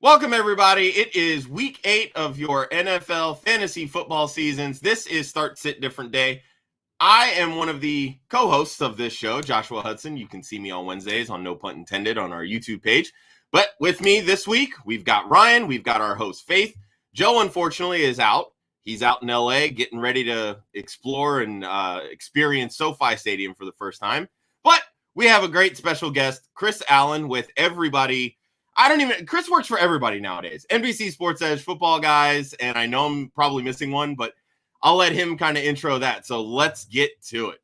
Welcome, everybody. It is week 8 of your NFL fantasy football seasons. This is Start Sit Different Day. I am one of the co-hosts of this show, Joshua Hudson. You can see me on Wednesdays on No Punt Intended on our YouTube page. But with me this week, we've got Ryan. We've got our host, Faith. Joe, unfortunately, is out. He's out in LA getting ready to explore and experience SoFi Stadium for the first time. But we have a great special guest, Chris Allen, with everybody. Chris works for everybody nowadays. NBC Sports Edge, football guys, and I know I'm probably missing one, but I'll let him kind of intro that. So let's get to it.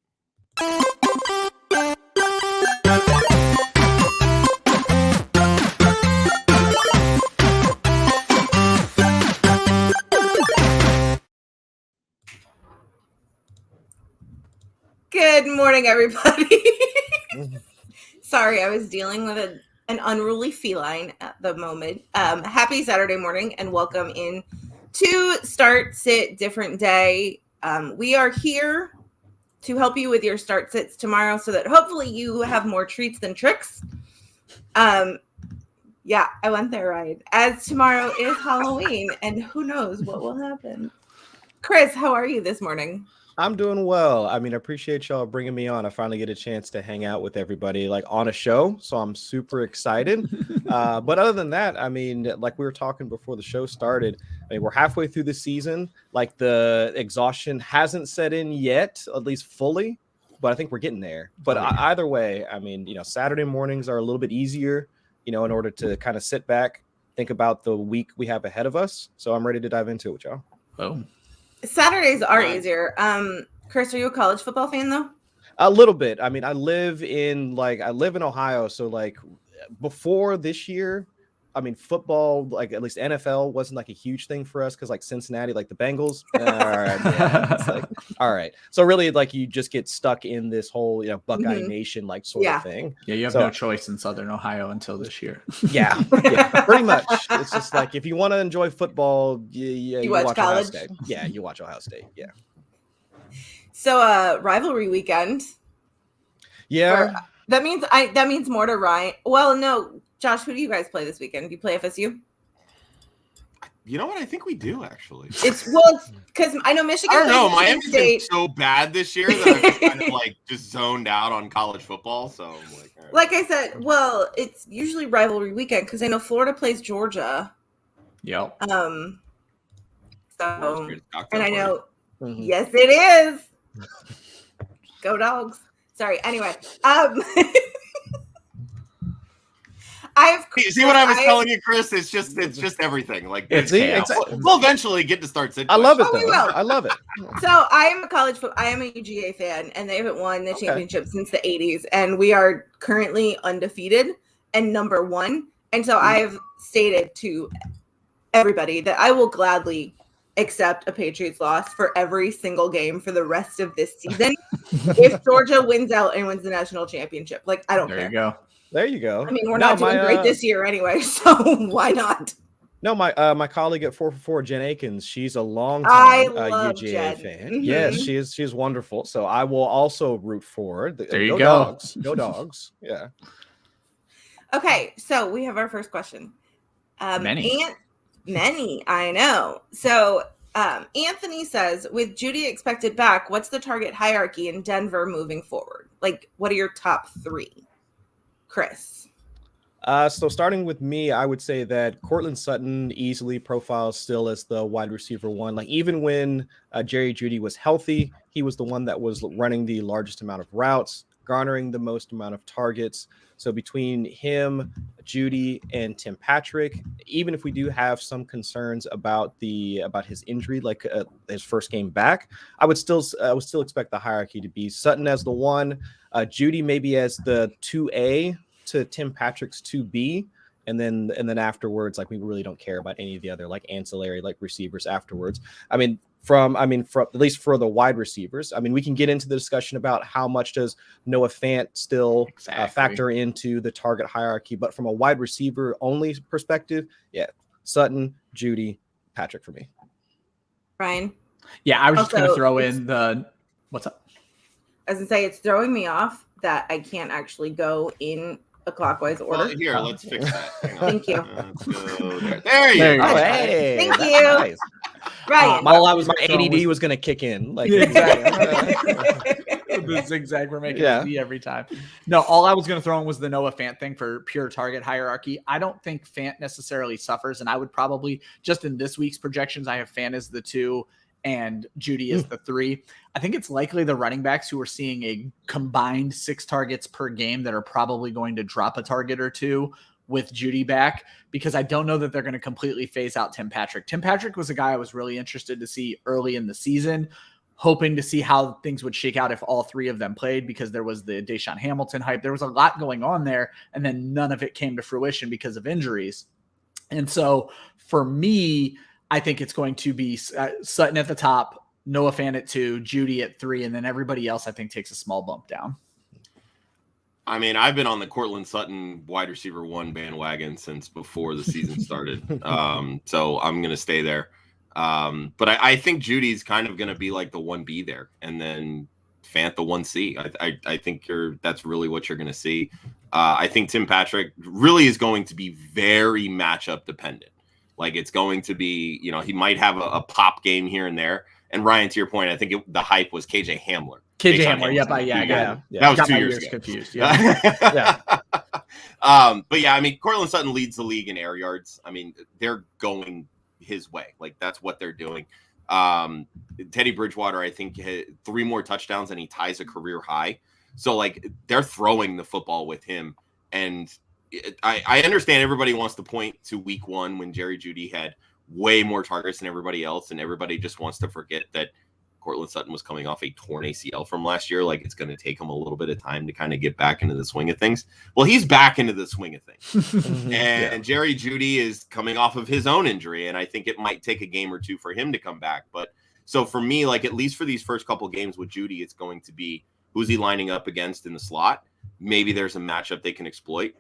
Good morning, everybody. Sorry, I was dealing with an unruly feline at the moment. Happy Saturday morning and welcome in to Start Sit Different Day. We are here to help you with your start sits tomorrow so that hopefully you have more treats than tricks. Yeah, I went there right. As tomorrow is Halloween and who knows what will happen. Chris, how are you this morning? I'm doing well. I appreciate y'all bringing me on. I finally get a chance to hang out with everybody like on a show. So I'm super excited. But other than that, like we were talking before the show started, we're halfway through the season. Like the exhaustion hasn't set in yet, at least fully, but I think we're getting there. But either way, Saturday mornings are a little bit easier, in order to kind of sit back, think about the week we have ahead of us. So I'm ready to dive into it with y'all. Oh. Saturdays are easier. Chris, are you a college football fan though? A little bit. I live in Ohio, so like before this year, football, like at least NFL wasn't like a huge thing for us because like Cincinnati, like the Bengals. All right, yeah, it's like, all right. So really, like you just get stuck in this whole Buckeye Nation like sort of thing. Yeah, you have no choice in Southern Ohio until this year. Yeah, pretty much. It's just like if you want to enjoy football, you watch Ohio State. Yeah, you watch Ohio State. Yeah. So rivalry weekend. Yeah. That means more to Ryan. Well, no, Josh, who do you guys play this weekend? Do you play FSU? You know what? I think we do actually. It's because I know Michigan. I don't know. Miami's been so bad this year that I'm just kind of just zoned out on college football. So I'm like, right. Like I said, well, it's usually rivalry weekend because I know Florida plays Georgia. Yep. So, and I know, Mm-hmm. yes, it is. Go Dogs. Sorry. Anyway, See what I was telling you, Chris? It's just everything. Like we'll eventually get to start sitting. I love it. We will. I love it. So I am a UGA fan, and they haven't won the championship since the 80s, and we are currently undefeated and number 1. And so I have stated to everybody that I will gladly accept a Patriots loss for every single game for the rest of this season if Georgia wins out and wins the national championship. Like, I don't care. There you go. We're not doing great this year anyway, so why not? No, my colleague at 444, Jen Akins, she's a long-time UGA fan. Mm-hmm. Yes, she's wonderful. So I will also root for her. There you go. Dogs. Go Dogs. Yeah. Okay, so we have our first question. Many, I know. So Anthony says, with Judy expected back, what's the target hierarchy in Denver moving forward? Like, what are your top 3? Chris? So starting with me, I would say that Cortland Sutton easily profiles still as the wide receiver 1. Like even when Jerry Jeudy was healthy, he was the one that was running the largest amount of routes, garnering the most amount of targets. So between him, Jeudy, and Tim Patrick, even if we do have some concerns about his injury, like his first game back, I would still expect the hierarchy to be Sutton as the 1, Jeudy maybe as the 2A to Tim Patrick's 2B, and then afterwards, like we really don't care about any of the other like ancillary like receivers afterwards. From at least for the wide receivers, we can get into the discussion about how much does Noah Fant still factor into the target hierarchy, but from a wide receiver only perspective, Sutton, Jeudy, Patrick for me. Ryan? Yeah, I was just going to throw in what's up? As I say, it's throwing me off that I can't actually go in a clockwise order. Well, here, let's fix that. Hang on. Thank you. Let's go there. There you go. Oh, hey, Thank that's you. nice. Ryan. My ADD was going to kick in. Like, The zigzag we're making easy every time. No, all I was going to throw in was the Noah Fant thing for pure target hierarchy. I don't think Fant necessarily suffers, and I would probably, just in this week's projections, I have Fant as the 2 and Judy as the 3. I think it's likely the running backs who are seeing a combined 6 targets per game that are probably going to drop a target or 2 with Judy back, because I don't know that they're going to completely phase out Tim Patrick. Tim Patrick was a guy I was really interested to see early in the season, hoping to see how things would shake out if all 3 of them played, because there was the Deshaun Hamilton hype. There was a lot going on there, and then none of it came to fruition because of injuries. And so for me, I think it's going to be Sutton at the top, Noah Fant at 2, Judy at 3, and then everybody else I think takes a small bump down. I mean, I've been on the Cortland Sutton wide receiver 1 bandwagon since before the season started. So I'm going to stay there. But I think Judy's kind of going to be like the 1B there, and then Fant the 1C. I think that's really what you're going to see. I think Tim Patrick really is going to be very matchup dependent. Like, it's going to be, he might have a pop game here and there. And Ryan, to your point, I think the hype was KJ Hamler. KJ Hamler, that was 2 years ago. Confused. Yeah. But yeah, I mean, Cortland Sutton leads the league in air yards. I mean, they're going his way. Like, that's what they're doing. Teddy Bridgewater, I think, had 3 more touchdowns and he ties a career high. So, like, they're throwing the football with him. And I understand everybody wants to point to week 1 when Jerry Jeudy had way more targets than everybody else, and everybody just wants to forget that Cortland Sutton was coming off a torn ACL from last year. Like, it's going to take him a little bit of time to kind of get back into the swing of things. Well, he's back into the swing of things. And Jerry Jeudy is coming off of his own injury, and I think it might take a game or 2 for him to come back. But so for me, like, at least for these first couple games with Jeudy, it's going to be who's he lining up against in the slot. Maybe there's a matchup they can exploit.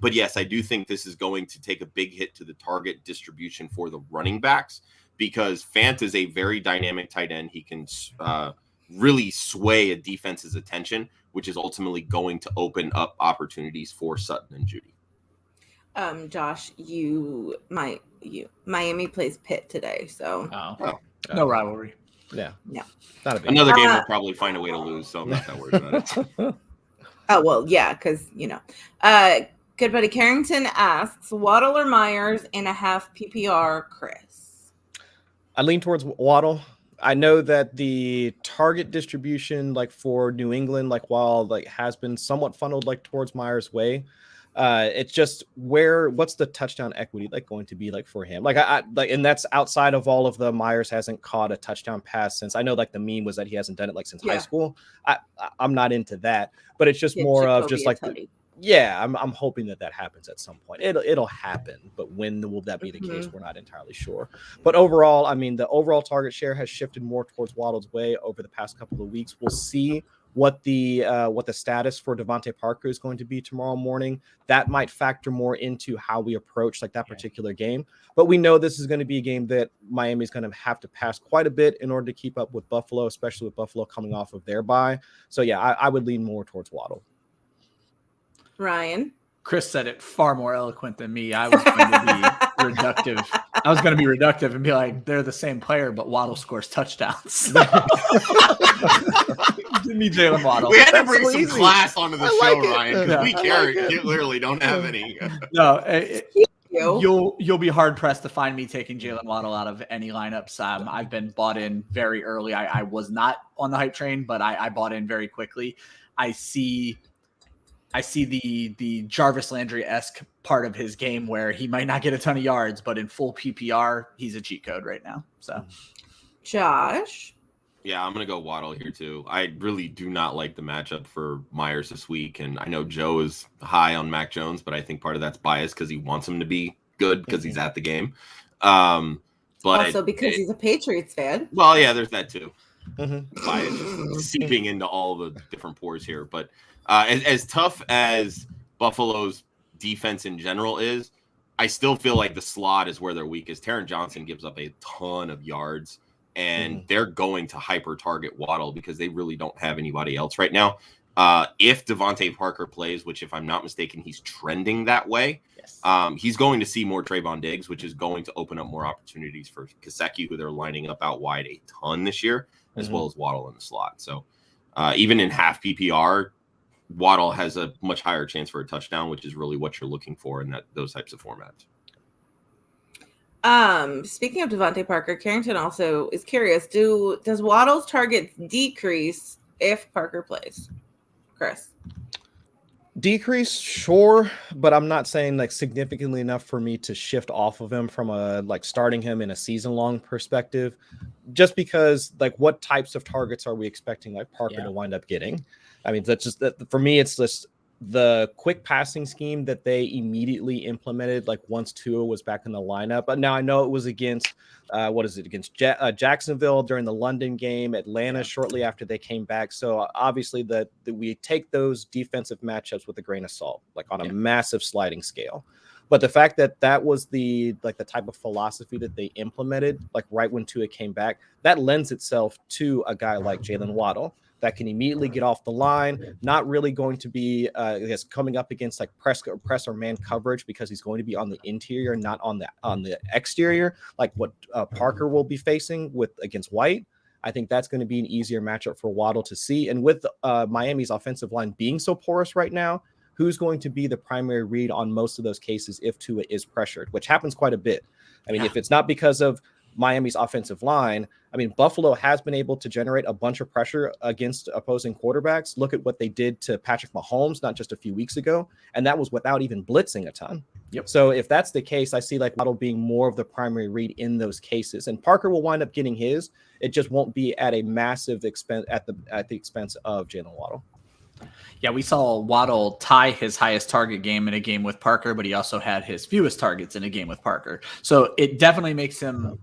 But yes, I do think this is going to take a big hit to the target distribution for the running backs, because Fant is a very dynamic tight end. He can really sway a defense's attention, which is ultimately going to open up opportunities for Sutton and Jeudy. Josh, Miami plays Pitt today, so no rivalry. Yeah, no, not a big. Another game will probably find a way to lose, so I'm not that worried about it. Oh well, yeah, because Good buddy Carrington asks, Waddle or Myers in a half PPR, Chris? I lean towards Waddle. I know that the target distribution, like for New England, like while like has been somewhat funneled like towards Myers' way, it's just what's the touchdown equity like going to be like for him? Like and that's outside of all of the Myers hasn't caught a touchdown pass since. I know like the meme was that he hasn't done it like since high school. I'm not into that, but it's just more of just like. I'm hoping that happens at some point. It'll happen, but when will that be the case? We're not entirely sure. But overall, I mean, the overall target share has shifted more towards Waddle's way over the past couple of weeks. We'll see what the status for Devontae Parker is going to be tomorrow morning. That might factor more into how we approach like that particular game. But we know this is going to be a game that Miami's going to have to pass quite a bit in order to keep up with Buffalo, especially with Buffalo coming off of their bye. So yeah, I would lean more towards Waddle. Ryan? Chris said it far more eloquent than me. I was going to be reductive. I was going to be reductive and be like, they're the same player, but Waddle scores touchdowns. Give me Jaylen Waddle. We had to bring some class onto the show, Ryan, because we clearly don't have any. No, you'll be hard pressed to find me taking Jaylen Waddle out of any lineups. I've been bought in very early. I was not on the hype train, but I bought in very quickly. I see the Jarvis Landry-esque part of his game where he might not get a ton of yards, but in full PPR, he's a cheat code right now. So, Josh? Yeah, I'm going to go Waddle here too. I really do not like the matchup for Myers this week. And I know Joe is high on Mac Jones, but I think part of that's biased because he wants him to be good because he's at the game. But also because he's a Patriots fan. Well, yeah, there's that too. Bias just seeping into all the different pores here. But as tough as Buffalo's defense in general is, I still feel like the slot is where they're weakest. Taron Johnson gives up a ton of yards, and they're going to hyper target Waddle because they really don't have anybody else right now. If Devontae Parker plays, which if I'm not mistaken, he's trending that way, Yes. He's going to see more Trayvon Diggs, which is going to open up more opportunities for Gesicki, who they're lining up out wide a ton this year, as well as Waddle in the slot. So even in half PPR, Waddle has a much higher chance for a touchdown, which is really what you're looking for in those types of formats. Speaking of Devontae Parker, Carrington also is curious. Does Waddle's targets decrease if Parker plays? Chris? Decrease, sure, but I'm not saying like significantly enough for me to shift off of him from a like starting him in a season-long perspective. Just because like what types of targets are we expecting like Parker to wind up getting? I mean, that's just that for me, it's just the quick passing scheme that they immediately implemented like once Tua was back in the lineup. But now I know it was against against Jacksonville during the London game, Atlanta shortly after they came back. So obviously that we take those defensive matchups with a grain of salt, like on a massive sliding scale. But the fact that that was the type of philosophy that they implemented, like right when Tua came back, that lends itself to a guy like Jaylen Waddle that can immediately get off the line, not really going to be coming up against like press or man coverage because he's going to be on the interior, not on the exterior, like what Parker will be facing against White. I think that's going to be an easier matchup for Waddle to see. And with Miami's offensive line being so porous right now, who's going to be the primary read on most of those cases if Tua is pressured, which happens quite a bit. I mean, if it's not because of Miami's offensive line, I mean, Buffalo has been able to generate a bunch of pressure against opposing quarterbacks. Look at what they did to Patrick Mahomes not just a few weeks ago, and that was without even blitzing a ton. Yep. So if that's the case, I see like Waddle being more of the primary read in those cases, and Parker will wind up getting his. It just won't be at a massive expense at the expense of Jaylen Waddle. Yeah, we saw Waddle tie his highest target game in a game with Parker, but he also had his fewest targets in a game with Parker. So it definitely makes him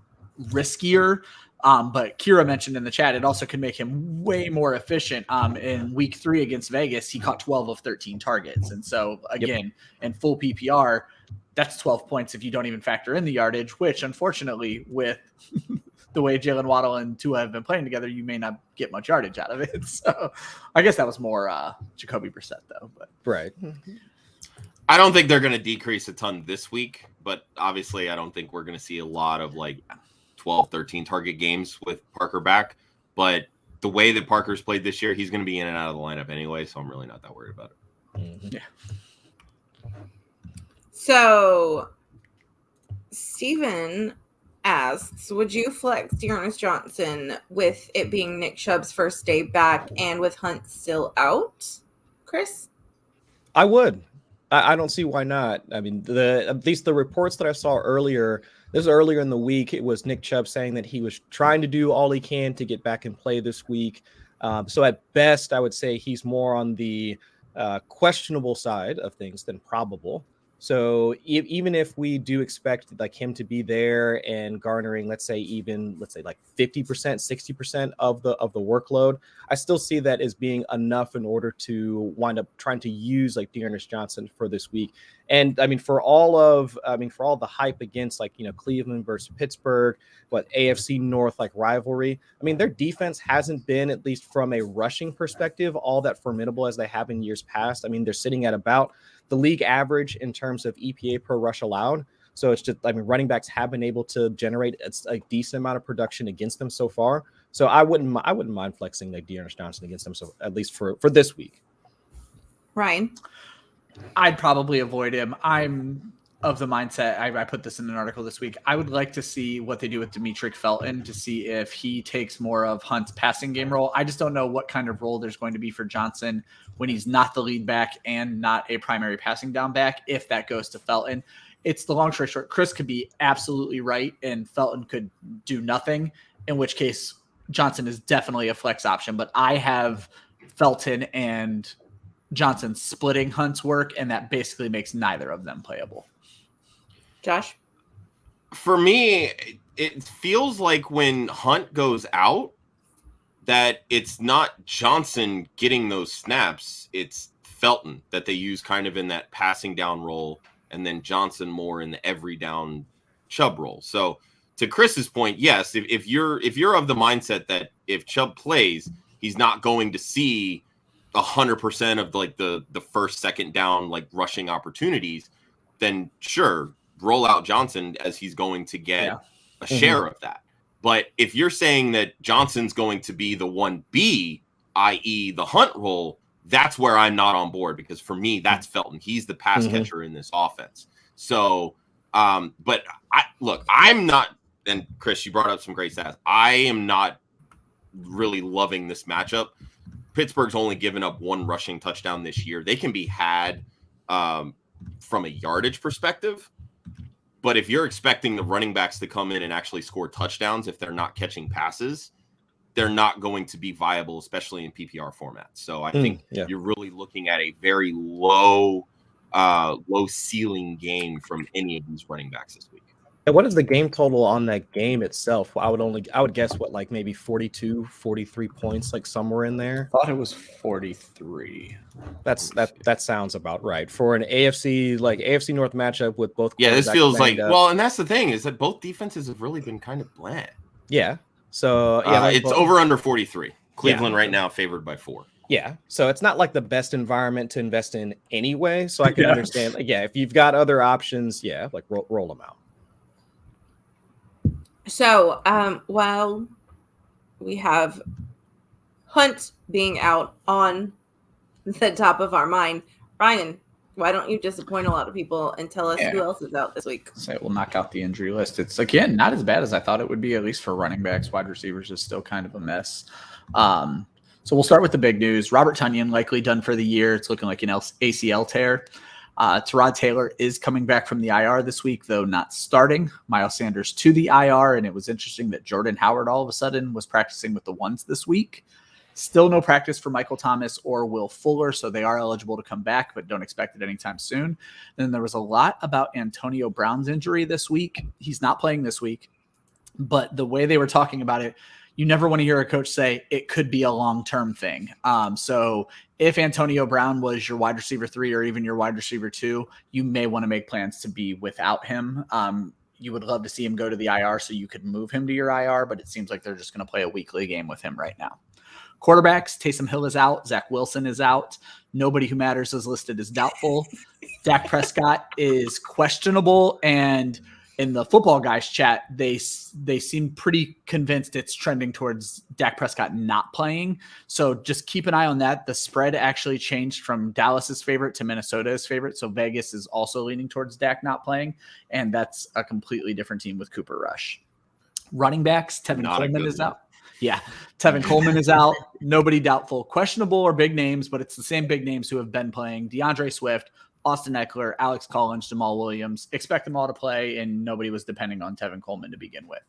riskier. But Kira mentioned in the chat, it also can make him way more efficient. In week 3 against Vegas, he caught 12 of 13 targets. And so again, in full PPR, that's 12 points if you don't even factor in the yardage, which unfortunately with the way Jaylen Waddle and Tua have been playing together, you may not get much yardage out of it. So I guess that was more Jacoby Brissett though. But right. I don't think they're going to decrease a ton this week, but obviously I don't think we're going to see a lot of like 12, 13 target games with Parker back. But the way that Parker's played this year, he's going to be in and out of the lineup anyway, so I'm really not that worried about it. Mm-hmm. Yeah. So Steven asks, would you flex Derrick Johnson with it being Nick Chubb's first day back and with Hunt still out? Chris? I would. I don't see why not. I mean, at least the reports that I saw earlier, this was earlier in the week, it was Nick Chubb saying that he was trying to do all he can to get back and play this week. So at best, I would say he's more on the questionable side of things than probable. So even if we do expect like him to be there and garnering, let's say like 50%, 60% of the workload, I still see that as being enough in order to wind up trying to use like Derrick Johnson for this week. And I mean, for all the hype against like, Cleveland versus Pittsburgh, AFC North like rivalry, I mean, their defense hasn't been, at least from a rushing perspective, all that formidable as they have in years past. I mean, they're sitting at about the league average in terms of EPA per rush allowed. So it's just, I mean, running backs have been able to generate a decent amount of production against them so far. So I wouldn't mind flexing like Derrick Johnson against them. So at least for this week. Ryan? I'd probably avoid him. I'm of the mindset, I put this in an article this week, I would like to see what they do with Demetric Felton to see if he takes more of Hunt's passing game role. I just don't know what kind of role there's going to be for Johnson when he's not the lead back and not a primary passing down back, if that goes to Felton. It's the long story short. Chris could be absolutely right and Felton could do nothing, in which case Johnson is definitely a flex option. But I have Felton and Johnson splitting Hunt's work, and that basically makes neither of them playable. Josh? For me, it feels like when Hunt goes out, that it's not Johnson getting those snaps. It's Felton that they use kind of in that passing down role, and then Johnson more in the every down Chubb role. So to Chris's point, yes, if you're of the mindset that if Chubb plays, he's not going to see 100% of like the first, second down, like rushing opportunities, then sure, roll out Johnson as he's going to get a share of that. But if you're saying that Johnson's going to be the 1B, i.e. the Hunt role, that's where I'm not on board, because for me, that's Felton. He's the pass catcher in this offense. So, but I'm not, and Chris, you brought up some great stats. I am not really loving this matchup. Pittsburgh's only given up 1 rushing touchdown this year. They can be had from a yardage perspective, but if you're expecting the running backs to come in and actually score touchdowns, if they're not catching passes, they're not going to be viable, especially in PPR formats. So I think you're really looking at a very low ceiling game from any of these running backs this week. And what is the game total on that game itself? I would guess like maybe 42, 43 points, like somewhere in there. I thought it was 43. That sounds about right for an AFC North matchup with both. Yeah, this feels like well, and that's the thing, is that both defenses have really been kind of bland. Yeah. So it's over under 43. Cleveland right now favored by 4. Yeah, so it's not like the best environment to invest in anyway. So I can understand. If you've got other options, like roll them out. So, while we have Hunt being out on the top of our mind, Ryan, why don't you disappoint a lot of people and tell us who else is out this week? So we'll knock out the injury list. It's, again, not as bad as I thought it would be, at least for running backs. Wide receivers is still kind of a mess. So we'll start with the big news. Robert Tonyan likely done for the year. It's looking like an ACL tear. Tyrod Taylor is coming back from the IR this week, though not starting. Miles Sanders to the IR, and it was interesting that Jordan Howard all of a sudden was practicing with the ones this week. Still no practice for Michael Thomas or Will Fuller, so they are eligible to come back, but don't expect it anytime soon. Then there was a lot about Antonio Brown's injury this week. He's not playing this week, but the way they were talking about it, you never want to hear a coach say it could be a long-term thing. So if Antonio Brown was your wide receiver 3 or even your wide receiver 2, you may want to make plans to be without him. You would love to see him go to the IR so you could move him to your IR, but it seems like they're just going to play a weekly game with him right now. Quarterbacks, Taysom Hill is out. Zach Wilson is out. Nobody who matters is listed as doubtful. Dak Prescott is questionable, and in the football guys chat, they seem pretty convinced it's trending towards Dak Prescott not playing. So just keep an eye on that. The spread actually changed from Dallas's favorite to Minnesota's favorite. So Vegas is also leaning towards Dak not playing. And that's a completely different team with Cooper Rush. Running backs, Tevin Coleman is out. Yeah, Tevin Coleman is out. Nobody doubtful. Questionable or big names, but it's the same big names who have been playing. DeAndre Swift, Austin Eckler, Alex Collins, Jamal Williams. Expect them all to play, and nobody was depending on Tevin Coleman to begin with.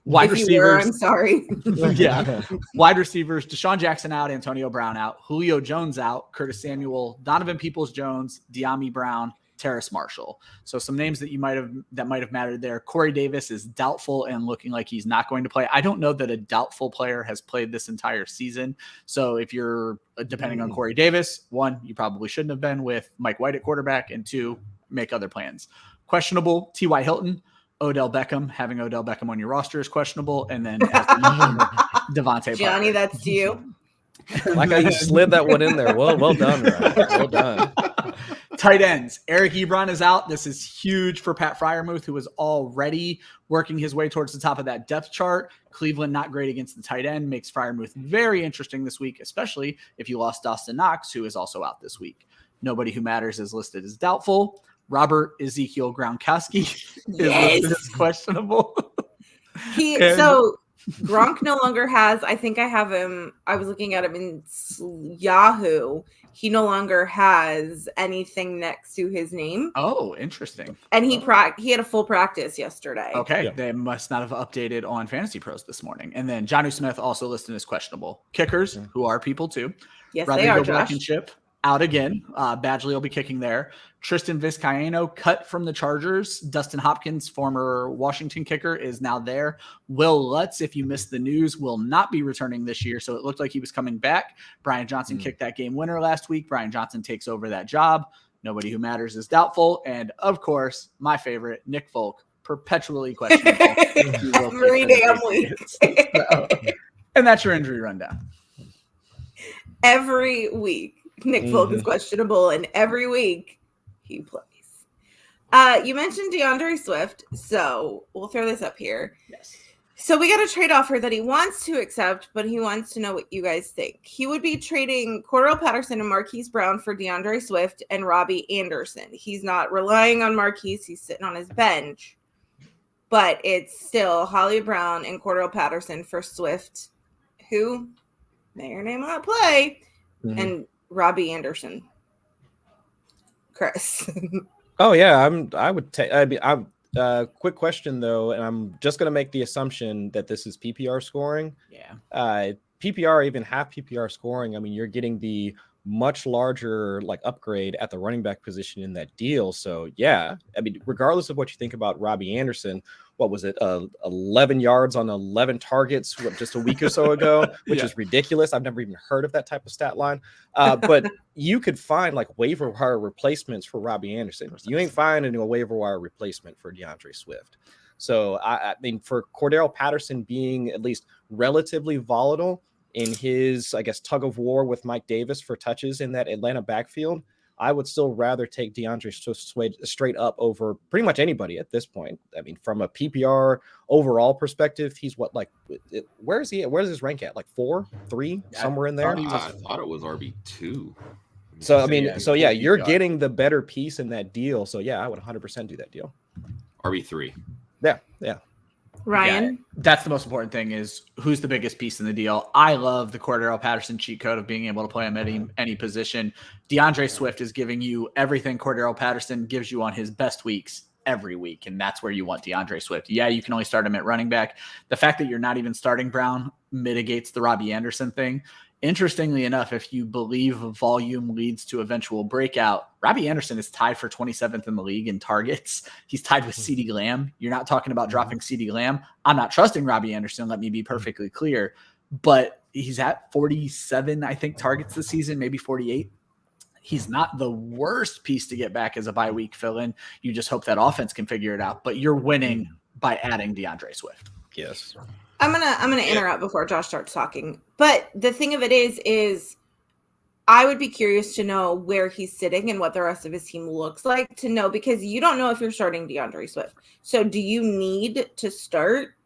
Wide receivers. I'm sorry. Yeah. Wide receivers, Deshaun Jackson out, Antonio Brown out, Julio Jones out, Curtis Samuel, Donovan Peoples-Jones, De'Ami Brown, Terrace Marshall. So some names that might have mattered there. Corey Davis is doubtful and looking like he's not going to play. I don't know that a doubtful player has played this entire season. So if you're depending on Corey Davis, 1, you probably shouldn't have been with Mike White at quarterback, and 2, make other plans. Questionable, T.Y. Hilton, Odell Beckham. Having Odell Beckham on your roster is questionable. And then Devontae Johnny, Parker. that's you. Like how you slid that one in there. Well done, Ryan. Well done. Tight ends. Eric Ebron is out. This is huge for Pat Freiermuth, who is already working his way towards the top of that depth chart. Cleveland not great against the tight end makes Freiermuth very interesting this week, especially if you lost Dawson Knox, who is also out this week. Nobody who matters is listed as doubtful. Robert Ezekiel Gronkowski is listed as questionable. So Gronk no longer has, I think I have him, I was looking at him in Yahoo. He no longer has anything next to his name. Oh, interesting. And he had a full practice yesterday. Okay, They must not have updated on Fantasy Pros this morning. And then Jonnu Smith also listed as questionable. Kickers, who are people too. Yes, Rodrigo they are, Josh. Blankenship, out again. Badgley will be kicking there. Tristan Vizcaino cut from the Chargers. Dustin Hopkins, former Washington kicker, is now there. Will Lutz, if you missed the news, will not be returning this year. So it looked like he was coming back. Brian Johnson kicked that game winner last week. Brian Johnson takes over that job. Nobody who matters is doubtful. And of course, my favorite, Nick Folk, perpetually questionable. Every damn week. And that's your injury rundown. every week Nick Folk is questionable, and every week he plays. You mentioned DeAndre Swift, so we'll throw this up here. Yes. So we got a trade offer that he wants to accept, but he wants to know what you guys think. He would be trading Cordarrelle Patterson and Marquise Brown for DeAndre Swift and Robbie Anderson. He's not relying on Marquise. He's sitting on his bench. But it's still Holly Brown and Cordarrelle Patterson for Swift, who may or may not play, and Robbie Anderson. Chris. Oh yeah, quick question though, and I'm just going to make the assumption that this is PPR scoring. Yeah. PPR, even half PPR scoring. I mean, you're getting the much larger upgrade at the running back position in that deal. So yeah, I mean, regardless of what you think about Robbie Anderson, what was it? 11 yards on 11 targets just a week or so ago, which is ridiculous. I've never even heard of that type of stat line. But you could find waiver wire replacements for Robbie Anderson. You ain't finding a waiver wire replacement for DeAndre Swift. So I mean, for Cordarrelle Patterson being at least relatively volatile in his, I guess, tug of war with Mike Davis for touches in that Atlanta backfield, I would still rather take DeAndre Swift straight up over pretty much anybody at this point. I mean, from a PPR overall perspective, he's where is he? Where's his rank at? 4, 3, somewhere in there? I thought it was RB2. So, I mean, you're getting the better piece in that deal. So, yeah, I would 100% do that deal. RB3. Yeah. Ryan? Yeah, that's the most important thing is who's the biggest piece in the deal. I love the Cordarrelle Patterson cheat code of being able to play him any position. DeAndre Swift is giving you everything Cordarrelle Patterson gives you on his best weeks every week, and that's where you want DeAndre Swift. Yeah, you can only start him at running back. The fact that you're not even starting Brown mitigates the Robbie Anderson thing. Interestingly enough, if you believe volume leads to eventual breakout, Robbie Anderson is tied for 27th in the league in targets. He's tied with CeeDee Lamb. You're not talking about dropping CeeDee Lamb. I'm not trusting Robbie Anderson. Let me be perfectly clear. But he's at 47, I think, targets this season, maybe 48. He's not the worst piece to get back as a bye week fill-in. You just hope that offense can figure it out. But you're winning by adding DeAndre Swift. Yes. I'm gonna interrupt before Josh starts talking. But the thing of it is I would be curious to know where he's sitting and what the rest of his team looks like to know, because you don't know if you're starting DeAndre Swift. So do you need to start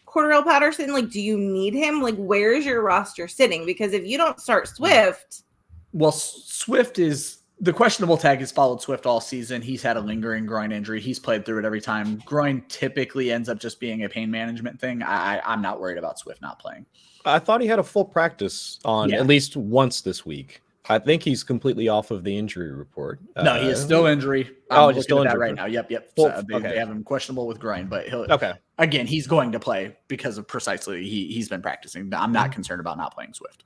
Cordarrelle Patterson? Do you need him? Where is your roster sitting? Because if you don't start Swift. Well, Swift is the questionable tag has followed Swift all season. He's had a lingering groin injury. He's played through it every time. Groin typically ends up just being a pain management thing. I'm not worried about Swift not playing. I thought he had a full practice on at least once this week. I think he's completely off of the injury report. No, he is still injury. He's still injured right now. Yep. They have him questionable with groin, but again, he's going to play because of precisely he's been practicing. I'm not concerned about not playing Swift.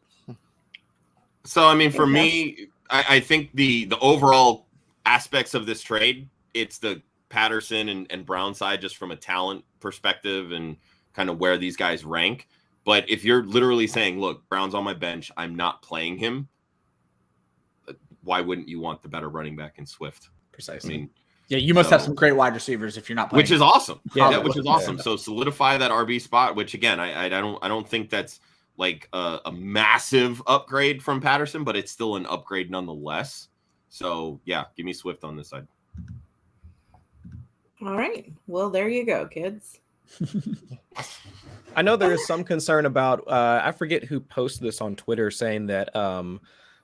So, I mean, for me, I think the overall aspects of this trade, it's the Patterson and Brown side just from a talent perspective and kind of where these guys rank. But if you're literally saying, look, Brown's on my bench, I'm not playing him, why wouldn't you want the better running back in Swift? Precisely. I mean, yeah, you must have some great wide receivers if you're not playing. Which is awesome. Yeah, which is awesome. So solidify that RB spot, which again, I don't think that's a massive upgrade from Patterson, but it's still an upgrade nonetheless. So yeah, give me Swift on this side. All right. Well, there you go, kids. I know there is some concern about, I forget who posted this on Twitter saying that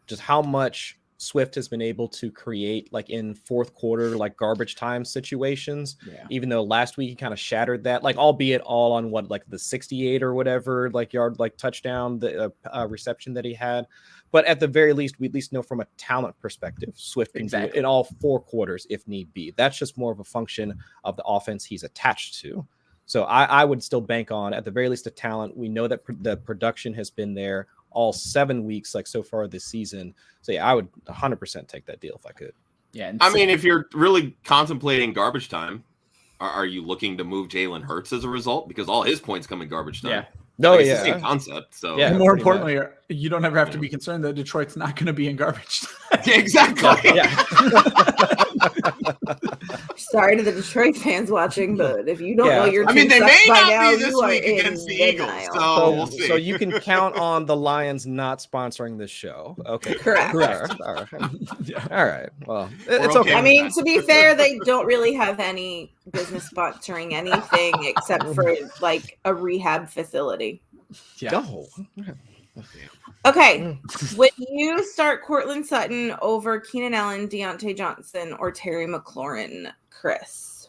just how much Swift has been able to create in fourth quarter, garbage time situations, even though last week he kind of shattered that, albeit all on the 68 or whatever, yard, touchdown, the reception that he had. But at the very least, we at least know from a talent perspective, Swift can do it in all four quarters if need be. That's just more of a function of the offense he's attached to. So I would still bank on, at the very least, the talent. We know that the production has been there all 7 weeks, so far this season. So yeah, I would 100% take that deal if I could. Yeah, I mean, if you're really contemplating garbage time, are you looking to move Jalen Hurts as a result? Because all his points come in garbage time. Yeah. No, it's the same concept. So and more importantly, you don't ever have to be concerned that Detroit's not going to be in garbage time. Yeah, exactly. Yeah. Sorry to the Detroit fans watching, but if you don't know your I mean, team they may sucks by not now, be this you are week in against the Eagles. denial. So we'll see. So you can count on the Lions not sponsoring this show. Okay. Correct. All right. Well, it's okay. okay. I mean, to be fair, they don't really have any business sponsoring anything except for like a rehab facility. Yeah. No. Okay. Would you start Cortland Sutton over Keenan Allen, Deontay Johnson, or Terry McLaurin, Chris?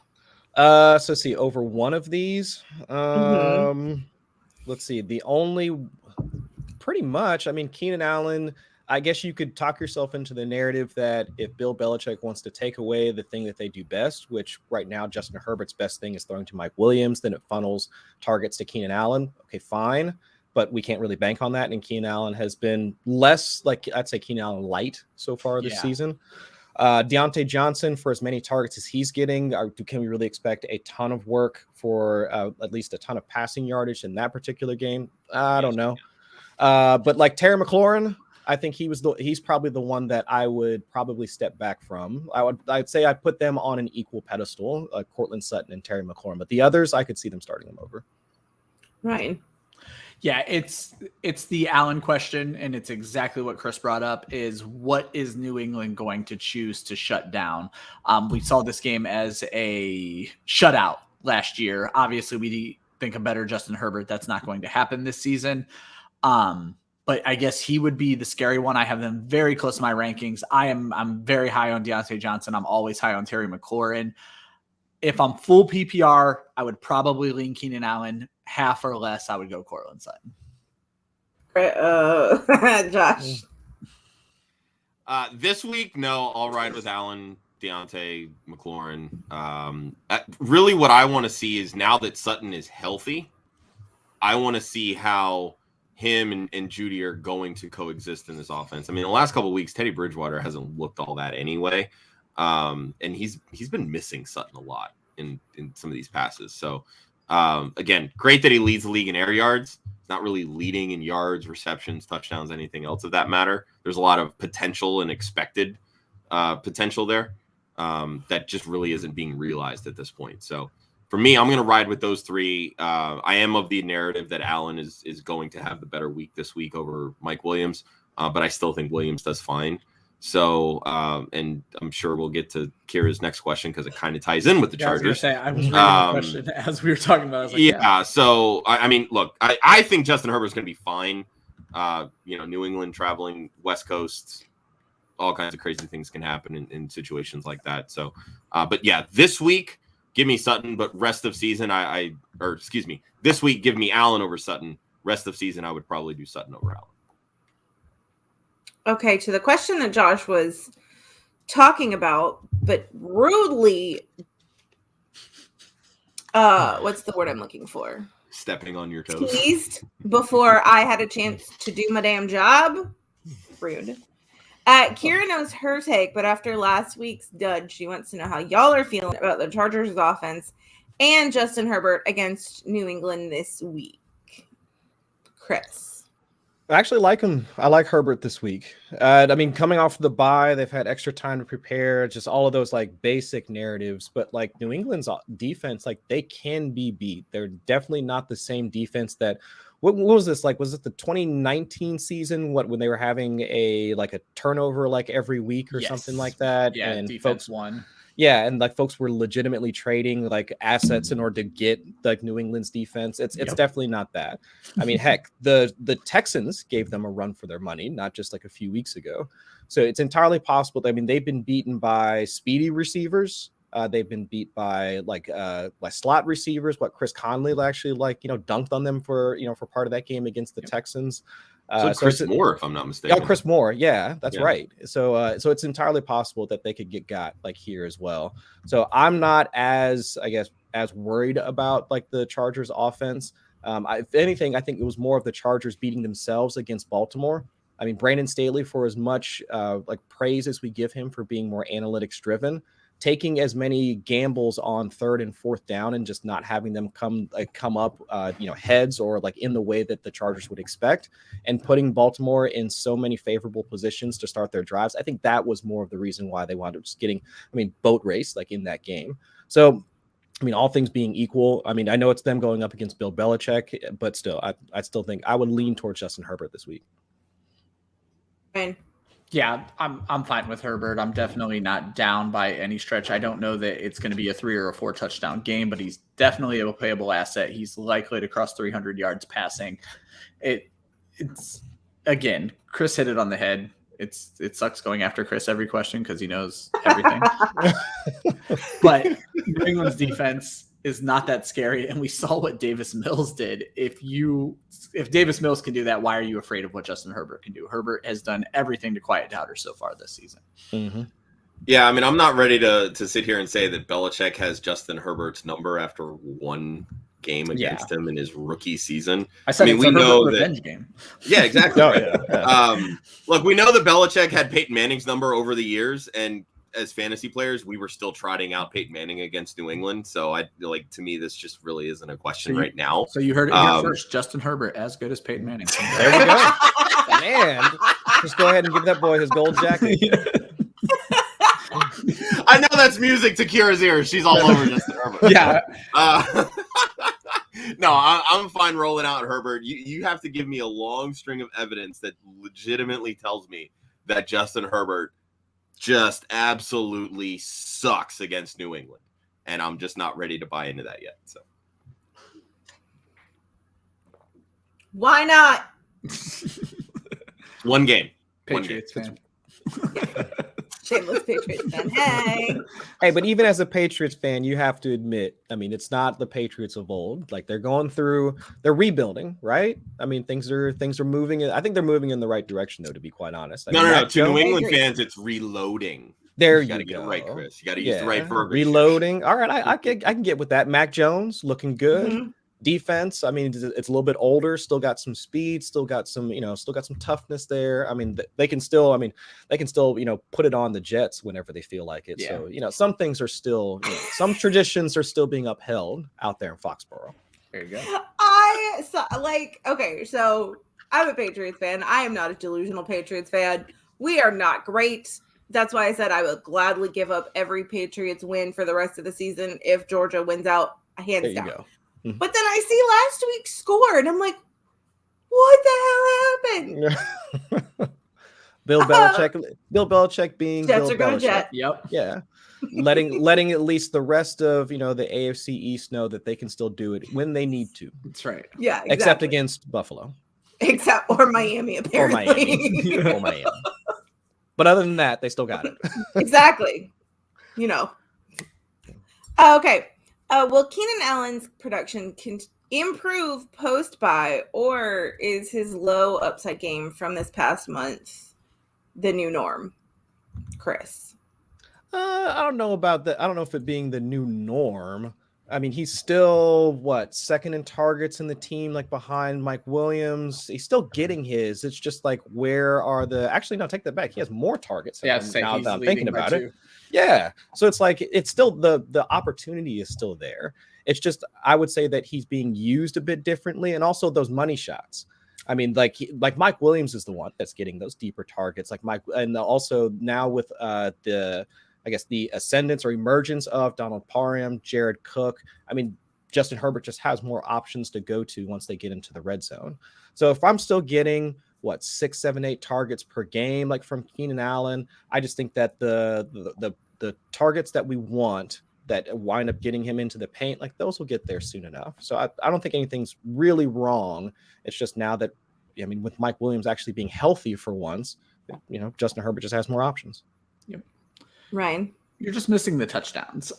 So see, over one of these. Let's see. Pretty much. I mean, Keenan Allen. I guess you could talk yourself into the narrative that if Bill Belichick wants to take away the thing that they do best, which right now Justin Herbert's best thing is throwing to Mike Williams, then it funnels targets to Keenan Allen. Okay, fine. But we can't really bank on that. And Keenan Allen has been less, like I'd say Keenan Allen light so far this season. Deontay Johnson, for as many targets as he's getting, can we really expect a ton of work for at least a ton of passing yardage in that particular game? I don't know. But like Terry McLaurin, I think he's probably the one that I would probably step back from. I'd say I put them on an equal pedestal, Cortland Sutton and Terry McLaurin. But the others, I could see them starting them over. Right. Yeah, it's the Allen question, and it's exactly what Chris brought up, is what is New England going to choose to shut down? We saw this game as a shutout last year. Obviously, we think a better Justin Herbert. That's not going to happen this season. But I guess he would be the scary one. I have them very close to my rankings. I'm very high on Deontay Johnson. I'm always high on Terry McLaurin. If I'm full PPR, I would probably lean Keenan Allen. Half or less, I would go Cortland Sutton. Josh. This week, no, I'll ride with Allen, Deontay, McLaurin. Really what I want to see is now that Sutton is healthy, I want to see how him and Judy are going to coexist in this offense. I mean, the last couple of weeks, Teddy Bridgewater hasn't looked all that anyway. And he's been missing Sutton a lot in some of these passes. So, again, great that he leads the league in air yards. He's not really leading in yards, receptions, touchdowns, anything else of that matter. There's a lot of potential and expected potential there that just really isn't being realized at this point. So for me, I'm going to ride with those three. I am of the narrative that Allen is going to have the better week this week over Mike Williams, but I still think Williams does fine. So, and I'm sure we'll get to Kira's next question because it kind of ties in with the Chargers. I was reading the question as we were talking about it. I was like, yeah. So, I mean, look, I think Justin Herbert's going to be fine. New England traveling West Coast, all kinds of crazy things can happen in situations like that. So, but yeah, this week, give me Sutton, but rest of season, this week, give me Allen over Sutton. Rest of season, I would probably do Sutton over Allen. Okay, to the question that Josh was talking about, but rudely, what's the word I'm looking for? Stepping on your toes. Teased before I had a chance to do my damn job. Rude. Kira knows her take, but after last week's dud, she wants to know how y'all are feeling about the Chargers offense and Justin Herbert against New England this week. Chris. I actually like him. I like Herbert this week. I mean, coming off the bye, they've had extra time to prepare, just all of those like basic narratives. But like New England's defense, like they can be beat. They're definitely not the same defense that. What was this like? Was it the 2019 season? When they were having a turnover like every week or something like that? Yeah, and defense won. Yeah, and like folks were legitimately trading like assets in order to get like New England's defense. It's definitely not that. I mean, heck, the Texans gave them a run for their money, not just like a few weeks ago. So it's entirely possible. I mean, they've been beaten by speedy receivers. They've been beat by like slot receivers. What Chris Conley actually dunked on them for part of that game against the Texans. Chris Moore, if I'm not mistaken. Yeah, Chris Moore. Yeah, that's right. So it's entirely possible that they could get got like here as well. So I'm not as worried about like the Chargers offense. If anything, I think it was more of the Chargers beating themselves against Baltimore. I mean, Brandon Staley, for as much like praise as we give him for being more analytics driven, taking as many gambles on 3rd and 4th down and just not having them come up, heads or like in the way that the Chargers would expect, and putting Baltimore in so many favorable positions to start their drives. I think that was more of the reason why they wound up just getting, boat race like in that game. So, all things being equal, I know it's them going up against Bill Belichick, but still, I still think I would lean towards Justin Herbert this week. Fine. Yeah, I'm fine with Herbert. I'm definitely not down by any stretch. I don't know that it's going to be a 3 or a 4 touchdown game, but he's definitely a playable asset. He's likely to cross 300 yards passing. It's again, Chris hit it on the head. It sucks going after Chris every question because he knows everything. But New England's defense is not that scary, and we saw what Davis Mills did. If Davis Mills can do that, why are you afraid of what Justin Herbert can do? Herbert has done everything to quiet doubters so far this season. Mm-hmm. Yeah, I'm not ready to sit here and say that Belichick has Justin Herbert's number after one game against him in his rookie season. I said we know that revenge game. Yeah, exactly. Yeah. Look, we know that Belichick had Peyton Manning's number over the years, and as fantasy players, we were still trotting out Peyton Manning against New England. So to me, this just really isn't a question right now. So you heard it here first. Justin Herbert as good as Peyton Manning. There we go. Man, just go ahead and give that boy his gold jacket. I know that's music to Kira's ears. She's all over Justin Herbert. Yeah. No, I'm fine rolling out Herbert. You have to give me a long string of evidence that legitimately tells me that Justin Herbert just absolutely sucks against New England. And I'm just not ready to buy into that yet. So why not? One game. Patriots fan. Shameless Patriots fan. Hey, but even as a Patriots fan, you have to admit, it's not the Patriots of old. Like they're rebuilding, right? Things are moving. I think they're moving in the right direction, though, to be quite honest. No. To New England fans, it's reloading. There you you gotta go. Get it right, Chris. You got to use the right verbiage. Reloading. All right, I can get with that. Mac Jones looking good. Mm-hmm. Defense, it's a little bit older, still got some speed, still got some toughness there. They can still put it on the Jets whenever they feel like it. Yeah. So, some things are still, some traditions are still being upheld out there in Foxborough. There you go. So I'm a Patriots fan. I am not a delusional Patriots fan. We are not great. That's why I said I would gladly give up every Patriots win for the rest of the season if Georgia wins out, hands down. Go. But then I see last week's score, and I'm like, what the hell happened? Bill Belichick being Jets Bill are going Belichick. Jet. Yep. Yeah. letting at least the rest of the AFC East know that they can still do it when they need to. That's right. Yeah, exactly. Except against Buffalo. Or Miami, apparently. Or Miami. But other than that, they still got it. Exactly. Okay. Will Keenan Allen's production improve post-bye, or is his low upside game from this past month the new norm? Chris? I don't know about that. I don't know if it being the new norm. He's still, second in targets in the team, behind Mike Williams. He's still getting his. It's just where are actually, no, take that back. He has more targets. Yeah, now that I'm thinking about it. Yeah. So it's it's still the opportunity is still there. It's just, I would say that he's being used a bit differently. And also those money shots. Mike Williams is the one that's getting those deeper targets. And also now with the ascendance or emergence of Donald Parham, Jared Cook. Justin Herbert just has more options to go to once they get into the red zone. So if I'm still getting 6, 7, 8 targets per game, from Keenan Allen, I just think that the targets that we want that wind up getting him into the paint, those will get there soon enough. So I don't think anything's really wrong. It's just now that, with Mike Williams actually being healthy for once, Justin Herbert just has more options. Yep. Ryan? You're just missing the touchdowns.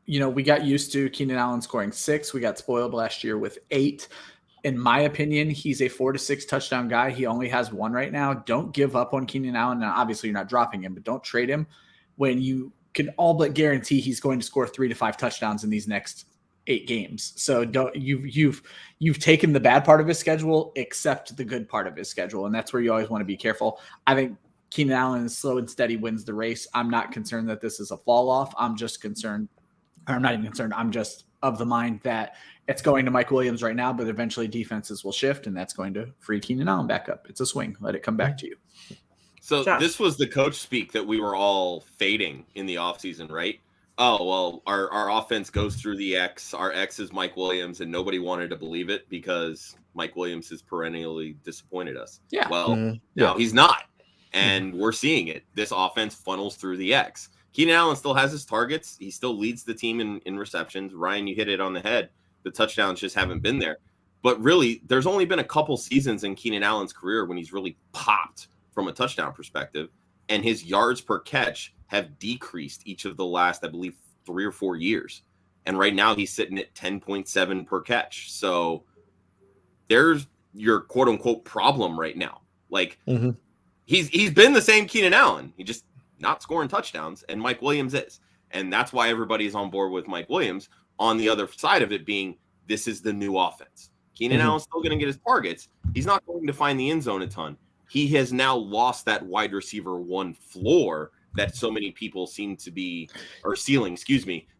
We got used to Keenan Allen scoring 6. We got spoiled last year with 8. In my opinion, he's a 4 to 6 touchdown guy. He only has 1 right now. Don't give up on Keenan Allen. Now, obviously, you're not dropping him, but don't trade him when you can all but guarantee he's going to score 3 to 5 touchdowns in these next 8 games. So you've taken the bad part of his schedule, accept the good part of his schedule, and that's where you always want to be careful. I think Keenan Allen is slow and steady, wins the race. I'm not concerned that this is a fall off. I'm just concerned, or I'm not even concerned. I'm just of the mind that it's going to Mike Williams right now, but eventually defenses will shift, and that's going to free Keenan Allen back up. It's a swing. Let it come back to you. So Josh. This was the coach speak that we were all fading in the offseason, right? Oh, well, our offense goes through the X. Our X is Mike Williams, and nobody wanted to believe it because Mike Williams has perennially disappointed us. Yeah. Well, now he's not, and we're seeing it. This offense funnels through the X. Keenan Allen still has his targets. He still leads the team in receptions. Ryan, you hit it on the head. The touchdowns just haven't been there. But really, there's only been a couple seasons in Keenan Allen's career when he's really popped from a touchdown perspective, and his yards per catch have decreased each of the last, I believe, 3 or 4 years. And right now he's sitting at 10.7 per catch. So there's your quote unquote problem right now. Like he's been the same Keenan Allen. He just not scoring touchdowns, and Mike Williams is. And that's why everybody's on board with Mike Williams, on the other side of it being this is the new offense. Keenan Allen's still going to get his targets. He's not going to find the end zone a ton. He has now lost that wide receiver 1 floor that so many people seem to be, or ceiling,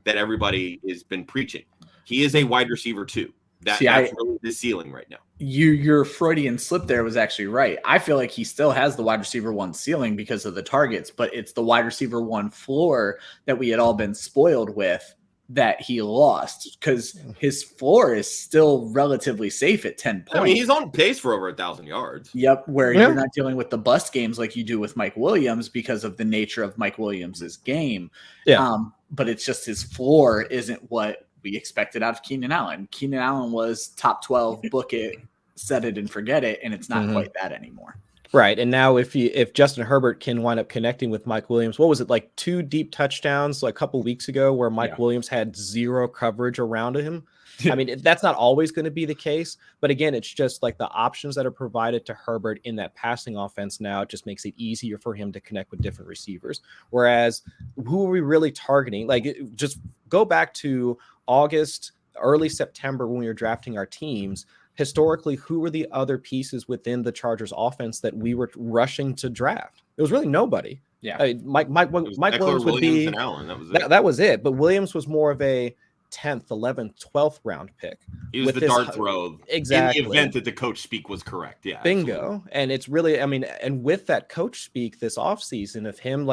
that everybody has been preaching. He is a wide receiver 2. That's really the ceiling right now. Your Freudian slip there was actually right. I feel like he still has the wide receiver 1 ceiling because of the targets, but it's the wide receiver 1 floor that we had all been spoiled with that he lost, because his floor is still relatively safe at 10 points. I mean, he's on pace for over 1,000 yards. Yep, where you're not dealing with the bust games like you do with Mike Williams because of the nature of Mike Williams's game. Yeah. But it's just his floor isn't what we expected out of Keenan Allen. Keenan Allen was top 12, book it, set it and forget it, and it's not quite that anymore. Right. And now if Justin Herbert can wind up connecting with Mike Williams, what was it, like 2 deep touchdowns like a couple weeks ago where Mike Williams had 0 coverage around him? I mean, that's not always going to be the case. But again, it's just like the options that are provided to Herbert in that passing offense now, it just makes it easier for him to connect with different receivers. Whereas who are we really targeting? Like, just go back to August, early September when we were drafting our teams. Historically, who were the other pieces within the Chargers offense that we were rushing to draft? It was really nobody. Yeah. Mike Williams would be, and Allen. That was it. But Williams was more of a 10th, 11th, 12th round pick. He was the dart throw. Exactly. In the event that the coach speak was correct. Yeah. Bingo. Absolutely. And it's really, I mean, and with that coach speak this offseason of him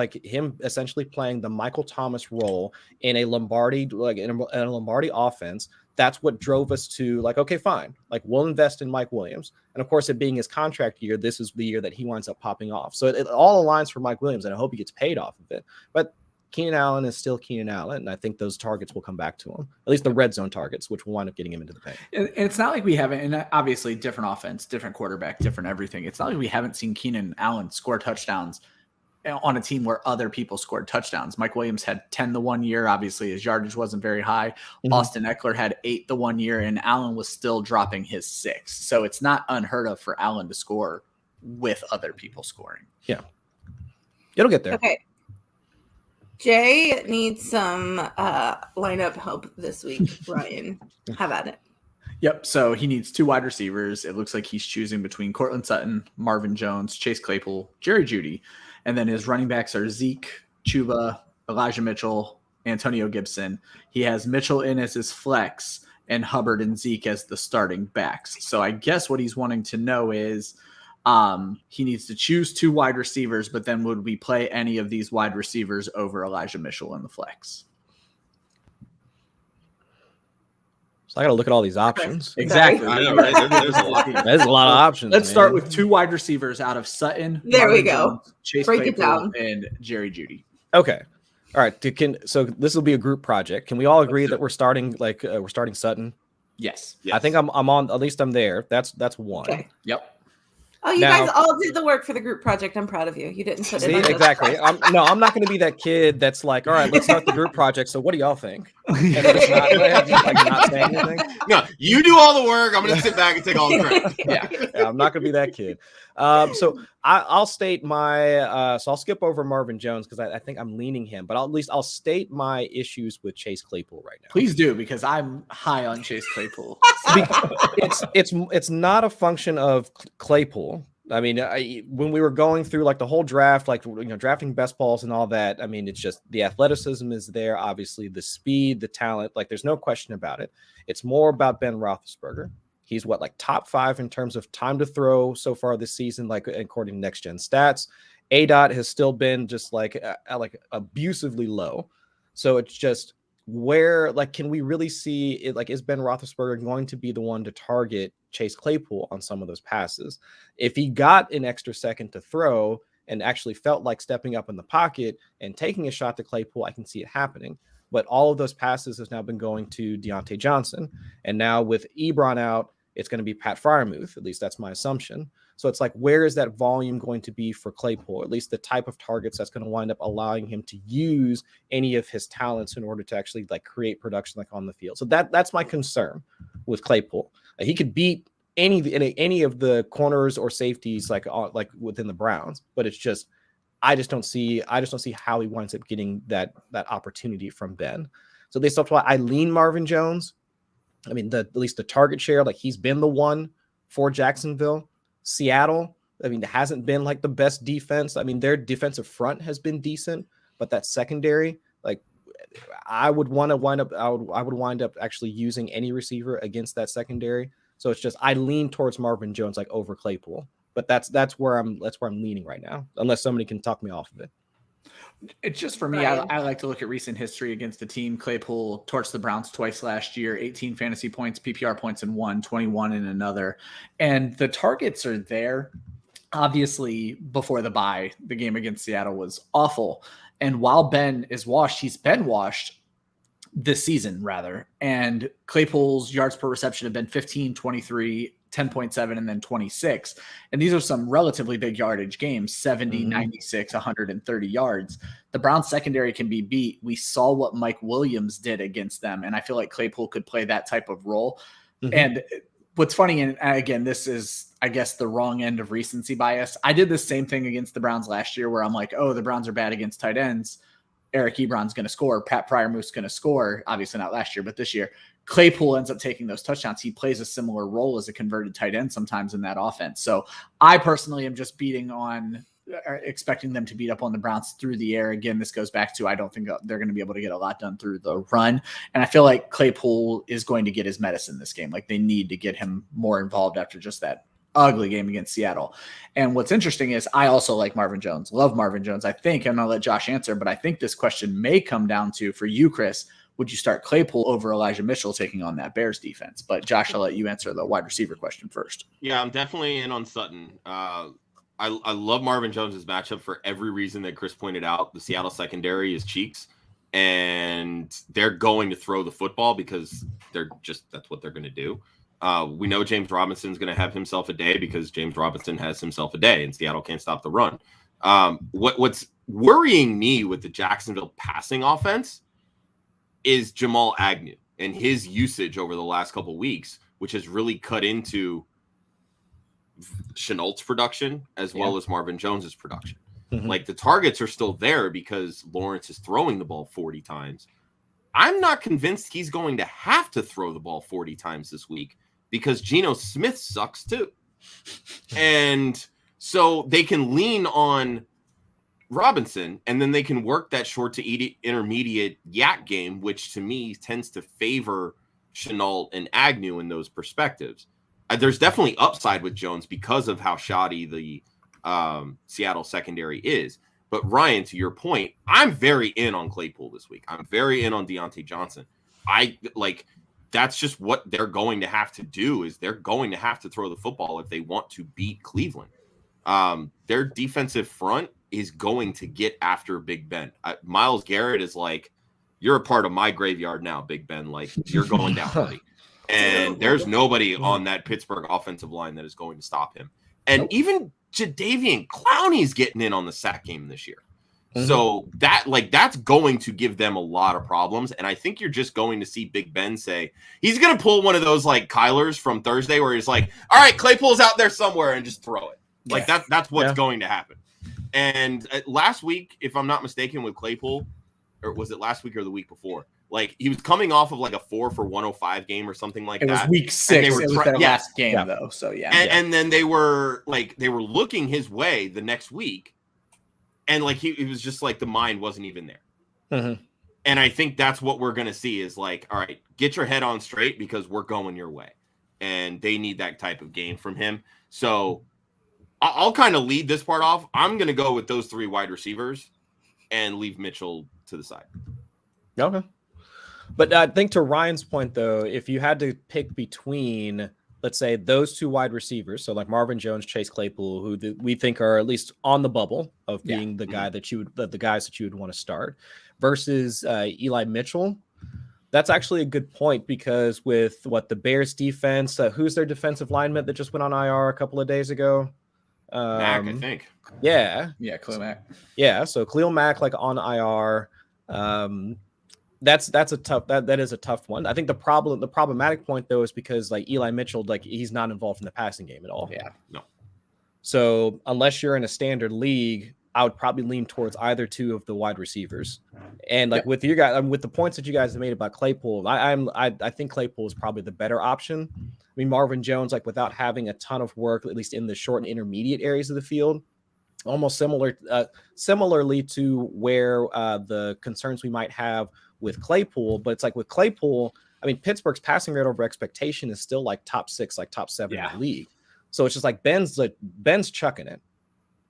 essentially playing the Michael Thomas role in a Lombardi, in a Lombardi offense, that's what drove us to like, okay, fine. Like, we'll invest in Mike Williams. And of course, it being his contract year, this is the year that he winds up popping off. So it all aligns for Mike Williams, and I hope he gets paid off of it. But Keenan Allen is still Keenan Allen, and I think those targets will come back to him, at least the red zone targets, which will wind up getting him into the paint. And it's not like we haven't, and obviously different offense, different quarterback, different everything. It's not like we haven't seen Keenan Allen score touchdowns on a team where other people scored touchdowns. Mike Williams had 10 the 1 year. Obviously, his yardage wasn't very high. Austin Eckler had 8 the 1 year, and Allen was still dropping his 6. So it's not unheard of for Allen to score with other people scoring. Yeah. It'll get there. Okay. Jay needs some lineup help this week. Ryan, have at it. Yep. So he needs 2 wide receivers. It looks like he's choosing between Cortland Sutton, Marvin Jones, Chase Claypool, Jerry Jeudy. And then his running backs are Zeke, Chuba, Elijah Mitchell, Antonio Gibson. He has Mitchell in as his flex and Hubbard and Zeke as the starting backs. So I guess what he's wanting to know is he needs to choose 2 wide receivers, but then would we play any of these wide receivers over Elijah Mitchell in the flex? So I got to look at all these options. Exactly. I know, right? There's a lot. There's a lot of options. Let's start with 2 wide receivers out of Sutton. There Marvin we go. Jones, Chase Break it Claypool, down. and Jerry Jeudy. Okay. All right. So this will be a group project. Can we all agree that we're starting Sutton? Yes. I think I'm on. At least I'm there. That's one. Okay. Yep. Oh, you Now- guys all did the work for the group project. I'm proud of you. You didn't put it See, on exactly. I'm not going to be that kid that's like, all right, let's start the group project. So what do y'all think? And then it's not saying anything. No, you do all the work. I'm going to sit back and take all the credit. Yeah, I'm not going to be that kid. So I'll state my. So I'll skip over Marvin Jones because I think I'm leaning him, but I'll state my issues with Chase Claypool right now. Please do, because I'm high on Chase Claypool. It's not a function of Claypool. I mean, when we were going through like the whole draft, like, drafting best balls and all that, I mean, it's just the athleticism is there. Obviously, the speed, the talent, like there's no question about it. It's more about Ben Roethlisberger. He's like top 5 in terms of time to throw so far this season, like according to Next Gen Stats. ADOT has still been just like abusively low. So it's just where, like, can we really see it? Like, is Ben Roethlisberger going to be the one to target Chase Claypool on some of those passes? If he got an extra second to throw and actually felt like stepping up in the pocket and taking a shot to Claypool, I can see it happening. But all of those passes has now been going to Deontay Johnson. And now with Ebron out, it's going to be Pat Freiermuth. At least that's my assumption. So it's like, where is that volume going to be for Claypool? At least the type of targets that's going to wind up allowing him to use any of his talents in order to actually like create production like on the field. So that's my concern with Claypool. He could beat any of the corners or safeties like within the Browns, but it's just I just don't see how he winds up getting that opportunity from Ben. So that's why I lean Marvin Jones. I mean, at least the target share, like he's been the one for Jacksonville. Seattle, I mean, it hasn't been like the best defense. I mean, their defensive front has been decent, but that secondary, like I would wind up actually using any receiver against that secondary. So it's just I lean towards Marvin Jones like over Claypool, but that's where I'm leaning right now, unless somebody can talk me off of it. It's just for me, I like to look at recent history against the team. Claypool torched the Browns twice last year, 18 fantasy points, PPR points in one, 21 in another. And the targets are there. Obviously, before the bye, the game against Seattle was awful. And while Ben is washed, he's been washed this season, rather. And Claypool's yards per reception have been 15, 23, 10.7, and then 26. And these are some relatively big yardage games, 70, 96, 130 yards. The Browns secondary can be beat. We saw what Mike Williams did against them. And I feel like Claypool could play that type of role. And what's funny, and again, this is, I guess, the wrong end of recency bias. I did the same thing against the Browns last year where I'm like, oh, the Browns are bad against tight ends. Eric Ebron's going to score. Pat Freiermuth's going to score. Obviously not last year, but this year. Claypool ends up taking those touchdowns. He plays a similar role as a converted tight end sometimes in that offense. So I personally am just expecting them to beat up on the Browns through the air. Again, this goes back to I don't think they're going to be able to get a lot done through the run. And I feel like Claypool is going to get his medicine this game. Like they need to get him more involved after just that ugly game against Seattle. And what's interesting is I also like Marvin Jones, love Marvin Jones. I think, and I'll let Josh answer, but I think this question may come down to, for you, Chris, would you start Claypool over Elijah Mitchell taking on that Bears defense? But Josh, I'll let you answer the wide receiver question first. Yeah, I'm definitely in on Sutton. I love Marvin Jones's matchup for every reason that Chris pointed out. The Seattle secondary is cheeks, and they're going to throw the football because that's what they're going to do. We know James Robinson's going to have himself a day because James Robinson has himself a day, and Seattle can't stop the run. What's worrying me with the Jacksonville passing offense is Jamal Agnew and his usage over the last couple of weeks, which has really cut into Chenault's production as well as Marvin Jones's production. Like the targets are still there because Lawrence is throwing the ball 40 times. I'm not convinced he's going to have to throw the ball 40 times this week because Geno Smith sucks too. And so they can lean on Robinson, and then they can work that short to intermediate yak game, which to me tends to favor Chenault and Agnew in those perspectives. There's definitely upside with Jones because of how shoddy the Seattle secondary is. But Ryan, to your point, I'm very in on Claypool this week. I'm very in on Deontay Johnson. That's just what they're going to have to do is they're going to have to throw the football if they want to beat Cleveland. Their defensive front is going to get after Big Ben. Myles Garrett is like, you're a part of my graveyard now, Big Ben. Like, you're going down, buddy. And there's nobody on that Pittsburgh offensive line that is going to stop him. And even Jadeveon Clowney's getting in on the sack game this year. So that's going to give them a lot of problems. And I think you're just going to see Big Ben say, he's going to pull one of those like Kyler's from Thursday where he's like, all right, Claypool's out there somewhere and just throw it. Like that's what's going to happen. And last week, if I'm not mistaken with Claypool, or was it last week or the week before? Like he was coming off of like a 4 for 105 game or something like that. It was week 6. It was their last game Yeah. though. So yeah. And then they were looking his way the next week. And like it was just like the mind wasn't even there. Mm-hmm. And I think that's what we're going to see is like, all right, get your head on straight because we're going your way. And they need that type of game from him. So I'll kind of lead this part off. I'm going to go with those 3 wide receivers and leave Mitchell to the side. Okay. But I think to Ryan's point, though, if you had to pick between, let's say, those 2 wide receivers, so like Marvin Jones, Chase Claypool, who we think are at least on the bubble of being the guy that the guys that you would want to start, versus Eli Mitchell, that's actually a good point because with the Bears defense, who's their defensive lineman that just went on IR a couple of days ago? Mac, I think. Yeah. Yeah, Khalil Mack. Yeah, so Khalil Mack like on IR. That's a tough that is a tough one. I think the problematic point though is because like Eli Mitchell, like he's not involved in the passing game at all. Yeah. No. So unless you're in a standard league, I would probably lean towards either 2 of the wide receivers. And like with you guys, with the points that you guys have made about Claypool, I think Claypool is probably the better option. I mean, Marvin Jones, like without having a ton of work, at least in the short and intermediate areas of the field, almost similarly to where the concerns we might have with Claypool. But it's like with Claypool, I mean, Pittsburgh's passing rate over expectation is still like top 6, like top 7 in the league. So it's just like Ben's chucking it.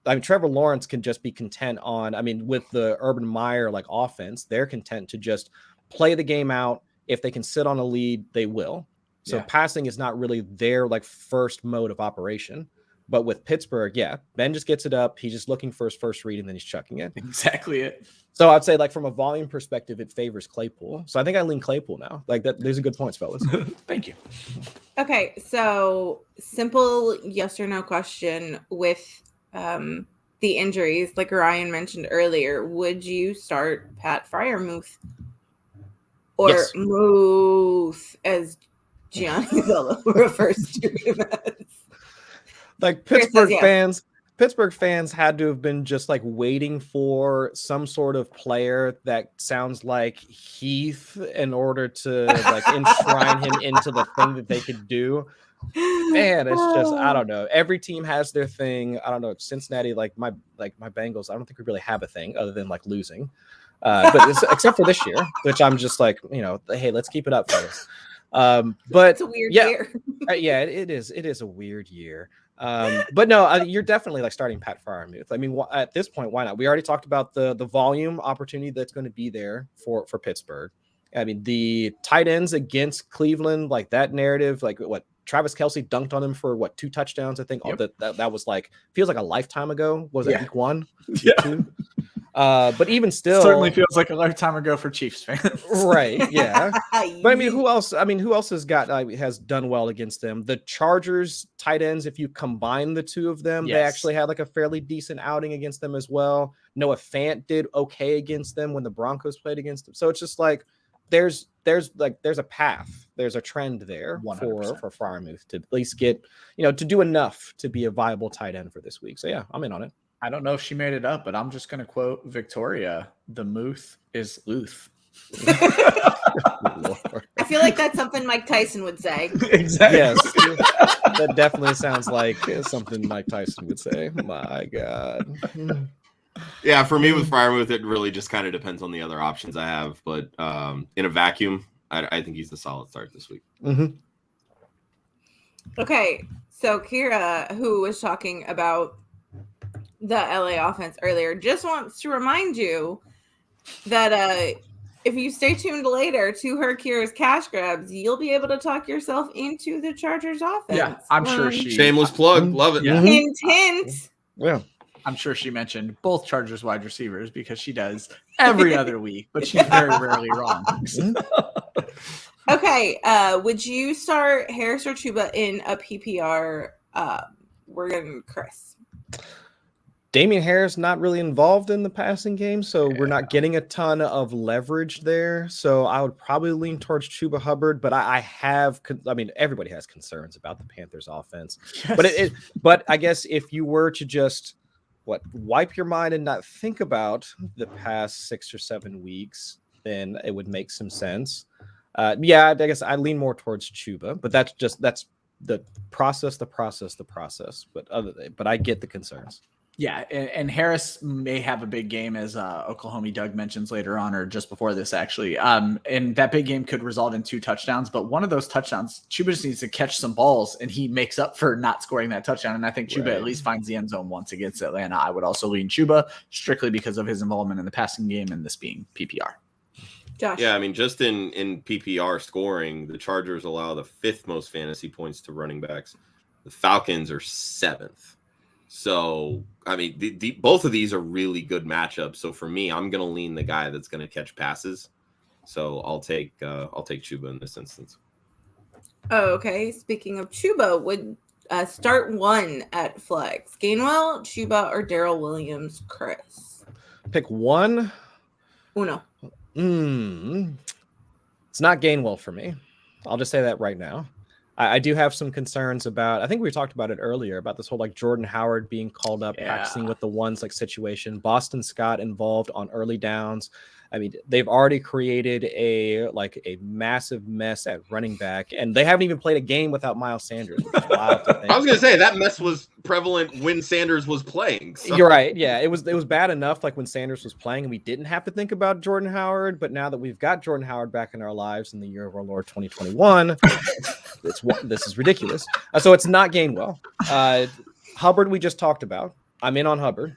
I mean, Trevor Lawrence can just be content on, I mean, with the Urban Meyer like offense, they're content to just play the game out. If they can sit on a lead, they will. So passing is not really their like first mode of operation. But with Pittsburgh, Ben just gets it up. He's just looking for his first read and then he's chucking it. Exactly it. So I'd say like from a volume perspective, it favors Claypool. So I think I lean Claypool now. Like that, these are good points, fellas. Thank you. Okay, so simple yes or no question with the injuries, like Ryan mentioned earlier. Would you start Pat Freiermuth or Muth, as Gianni Zello refers to him as? Like Pittsburgh fans had to have been just like waiting for some sort of player that sounds like Heath in order to like enshrine him into the thing that they could do. Man, it's just, I don't know. Every team has their thing. I don't know. Cincinnati, like my Bengals, I don't think we really have a thing other than like losing. But except for this year, which I'm just like, hey, let's keep it up, fellas. But it's a weird year. It is a weird year. But no, you're definitely like starting Pat Freiermuth. I mean, at this point, why not? We already talked about the volume opportunity that's going to be there for Pittsburgh. I mean, the tight ends against Cleveland, like that narrative, like what Travis Kelce dunked on him for 2 touchdowns. I think that was like, feels like a lifetime ago. Was it week 1? Yeah. 2? But even still, certainly feels like a lifetime ago for Chiefs fans. Right. Yeah. But I mean, who else has has done well against them? The Chargers tight ends, if you combine the 2 of them, they actually had like a fairly decent outing against them as well. Noah Fant did okay against them when the Broncos played against them. So it's just like, there's a path, there's a trend there 100%. for Freiermuth to at least get, to do enough to be a viable tight end for this week. So yeah, I'm in on it. I don't know if she made it up, but I'm just going to quote Victoria. The Muth is Luth. I feel like that's something Mike Tyson would say. Exactly. Yes. That definitely sounds like something Mike Tyson would say. My God. Yeah, for me with Freiermuth, it really just kind of depends on the other options I have. But in a vacuum, I think he's the solid start this week. Mm-hmm. Okay, so Kira, who was talking about the LA offense earlier, just wants to remind you that if you stay tuned later to her Kira's cash grabs, you'll be able to talk yourself into the Chargers offense. Yeah, I'm sure she... Shameless plug. Love it. Yeah. Hint, hint. Yeah. I'm sure she mentioned both Chargers wide receivers because she does every other week, but she's very rarely wrong. Okay, would you start Harris or Chuba in a PPR? We're going Chris. Damian Harris not really involved in the passing game, so we're not getting a ton of leverage there. So I would probably lean towards Chuba Hubbard, but I mean, everybody has concerns about the Panthers offense. Yes. But I guess if you were to just wipe your mind and not think about the past 6 or 7 weeks, then it would make some sense. Yeah, I guess I lean more towards Chuba, but that's the process. But I get the concerns. Yeah, and Harris may have a big game, as Oklahoma Doug mentions later on, or just before this, actually. And that big game could result in 2 touchdowns. But one of those touchdowns, Chuba just needs to catch some balls, and he makes up for not scoring that touchdown. And I think Chuba at least finds the end zone once against Atlanta. I would also lean Chuba strictly because of his involvement in the passing game and this being PPR. Josh. Yeah, I mean, just in PPR scoring, the Chargers allow the 5th most fantasy points to running backs. The Falcons are 7th. So, I mean, both of these are really good matchups. So for me, I'm going to lean the guy that's going to catch passes. So I'll take Chuba in this instance. Oh, okay. Speaking of Chuba, would start 1 at flex. Gainwell, Chuba, or Darrell Williams? Chris. Pick 1. Uno. It's not Gainwell for me. I'll just say that right now. I do have some concerns about, I think we talked about it earlier, about this whole like Jordan Howard being called up, practicing with the ones like situation, Boston Scott involved on early downs. I mean, they've already created a massive mess at running back, and they haven't even played a game without Miles Sanders. Which is wild to think. I was going to say that mess was prevalent when Sanders was playing. So. You're right. Yeah, it was bad enough like when Sanders was playing, and we didn't have to think about Jordan Howard. But now that we've got Jordan Howard back in our lives in the year of our Lord 2021, this is ridiculous. So it's not Gainwell. Hubbard, we just talked about. I'm in on Hubbard.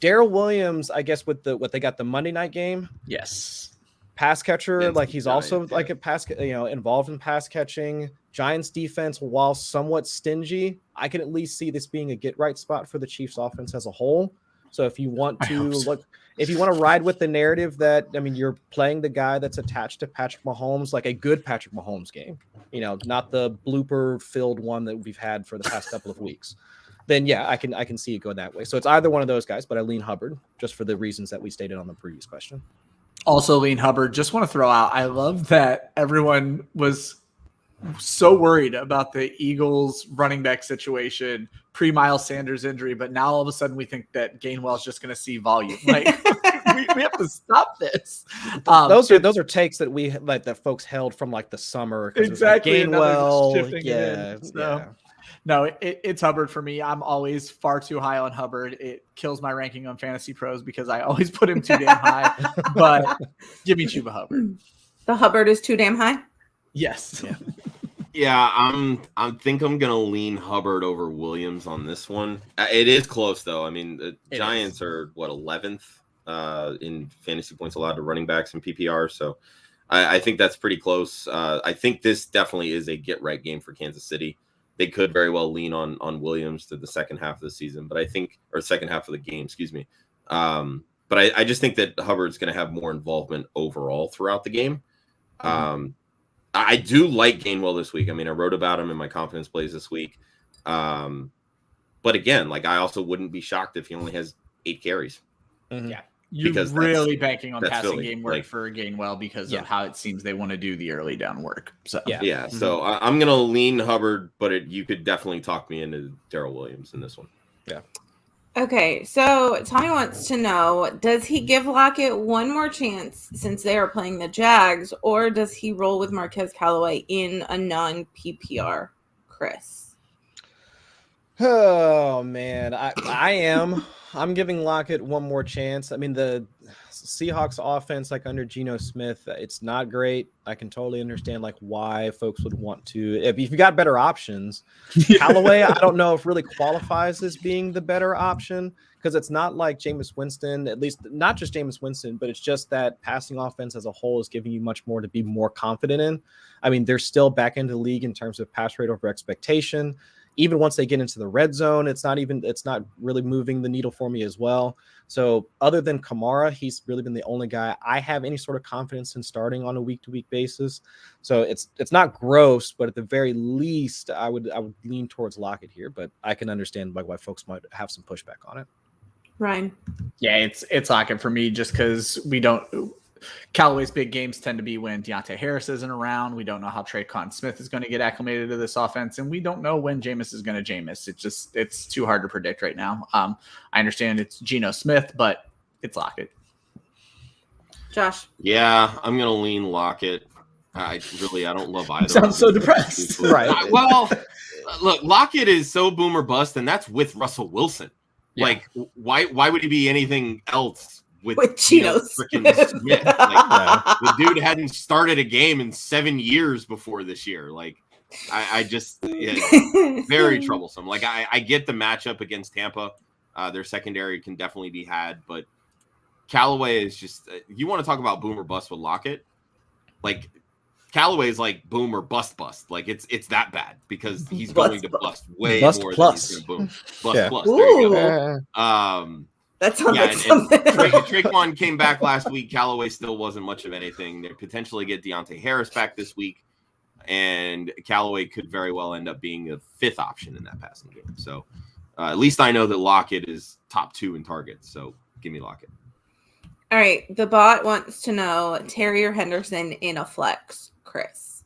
Darrell Williams, I guess, with what they got the Monday night game. Yes. Pass catcher, like he's Giants, also like a pass, involved in pass catching. Giants defense, while somewhat stingy, I can at least see this being a get right spot for the Chiefs offense as a whole. So if you want to if you want to ride with the narrative that, I mean, you're playing the guy that's attached to Patrick Mahomes, like a good Patrick Mahomes game, not the blooper filled one that we've had for the past couple of weeks. Then yeah, I can see it go that way. So it's either one of those guys, but I lean Hubbard just for the reasons that we stated on the previous question. Also lean Hubbard. Just want to throw out, I love that everyone was so worried about the Eagles running back situation pre-Miles Sanders injury, but now all of a sudden we think that Gainwell is just going to see volume. Like we have to stop this. Those are takes that that folks held from like the summer. Exactly. Like Gainwell. No, it's Hubbard for me. I'm always far too high on Hubbard. It kills my ranking on Fantasy Pros because I always put him too damn high. But give me Chuba Hubbard. The Hubbard is too damn high? Yes. Yeah, I think I'm gonna lean Hubbard over Williams on this one. It is close though. I mean, the Giants are 11th in fantasy points allowed to running backs in PPR. So I think that's pretty close. I think this definitely is a get right game for Kansas City. They could very well lean on Williams to the second half of the season, but second half of the game, excuse me. But I just think that Hubbard's going to have more involvement overall throughout the game. I do like Gainwell this week. I mean, I wrote about him in my confidence plays this week. But again, like I also wouldn't be shocked if he only has 8 carries. Mm-hmm. Yeah. You're really banking on passing game work for Gainwell because of how it seems they want to do the early down work. So yeah. So I'm gonna lean Hubbard, but you could definitely talk me into Darrell Williams in this one. Yeah. Okay, so Tommy wants to know: does he give Lockett one more chance since they are playing the Jags, or does he roll with Marquez Callaway in a non-PPR? Chris. Oh man, I'm giving Lockett one more chance. I mean, the Seahawks offense, like under Geno Smith, it's not great. I can totally understand like why folks would want to. If you got better options, Callaway, I don't know if really qualifies as being the better option because it's not like Jameis Winston, at least not just Jameis Winston, but it's just that passing offense as a whole is giving you much more to be more confident in. I mean, they're still back into the league in terms of pass rate over expectation. Even once they get into the red zone, it's not really moving the needle for me as well. So other than Kamara, he's really been the only guy I have any sort of confidence in starting on a week-to-week basis. So it's not gross, but at the very least, I would lean towards Lockett here. But I can understand why folks might have some pushback on it. Ryan. Yeah, it's Lockett for me just because we don't. Callaway's big games tend to be when Deontay Harris isn't around. We don't know how Traquan Smith is going to get acclimated to this offense, and we don't know when Jameis is going to Jameis. It's too hard to predict right now. I understand it's Geno Smith, but it's Lockett. Josh. Yeah, I'm gonna lean Lockett. I don't love either. Sounds so depressed. Right. Well, look, Lockett is so boom or bust, and that's with Russell Wilson. Yeah. Like, why would he be anything else with Cheetos? Freaking Smith? Like, the dude hadn't started a game in 7 years before this year. Like, I just very troublesome. Like, I get the matchup against Tampa. Their secondary can definitely be had, but Callaway is just. You want to talk about boom or bust with Lockett? Like, Callaway is like boom or bust. Like, it's that bad because he's going to bust way bust more plus. than he's going to boom. Bust Yeah. plus. There you go. That sounds like and something. Traquan came back last week. Callaway still wasn't much of anything. They potentially get Deontay Harris back this week, and Callaway could very well end up being a fifth option in that passing game. So at least I know that Lockett is top 2 in targets. So give me Lockett. All right. The bot wants to know Terry or Henderson in a flex, Chris.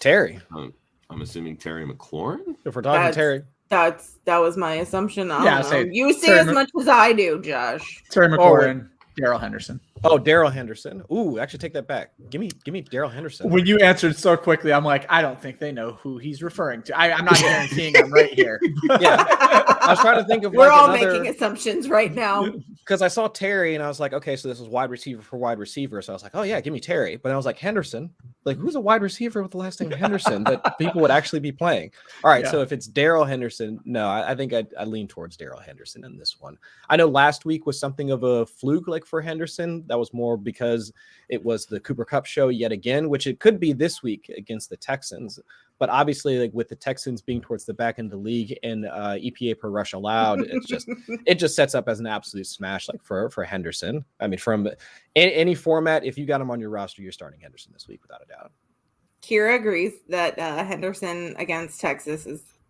Terry. I'm assuming Terry McLaurin. If we're talking Terry. That was my assumption. I don't know. say You say Terry as much as I do, Josh. Terry McLaurin, Darrell Henderson. Oh, Darrell Henderson. Ooh, actually take that back. Give me Darrell Henderson. When you answered so quickly, I'm like, I don't think they know who he's referring to. I'm not guaranteeing I'm right here. Yeah. I was trying to think of We're like all another, making assumptions right now. because I saw Terry and I was like, okay, so this is wide receiver for wide receiver. So I was like, oh yeah, give me Terry. But I was like, Henderson. Like, who's a wide receiver with the last name Henderson that people would actually be playing? All right, so if it's Darrell Henderson, no, I think I'd lean towards Darrell Henderson in this one. I know last week was something of a fluke, like for Henderson. That was more because it was the Cooper Kupp show yet again, which it could be this week against the Texans. But obviously, like with the Texans being towards the back end of the league and EPA per rush allowed, it just sets up as an absolute smash, like for Henderson. I mean, from any format, if you got him on your roster, you're starting Henderson this week without a doubt. Kira agrees that Henderson against Texas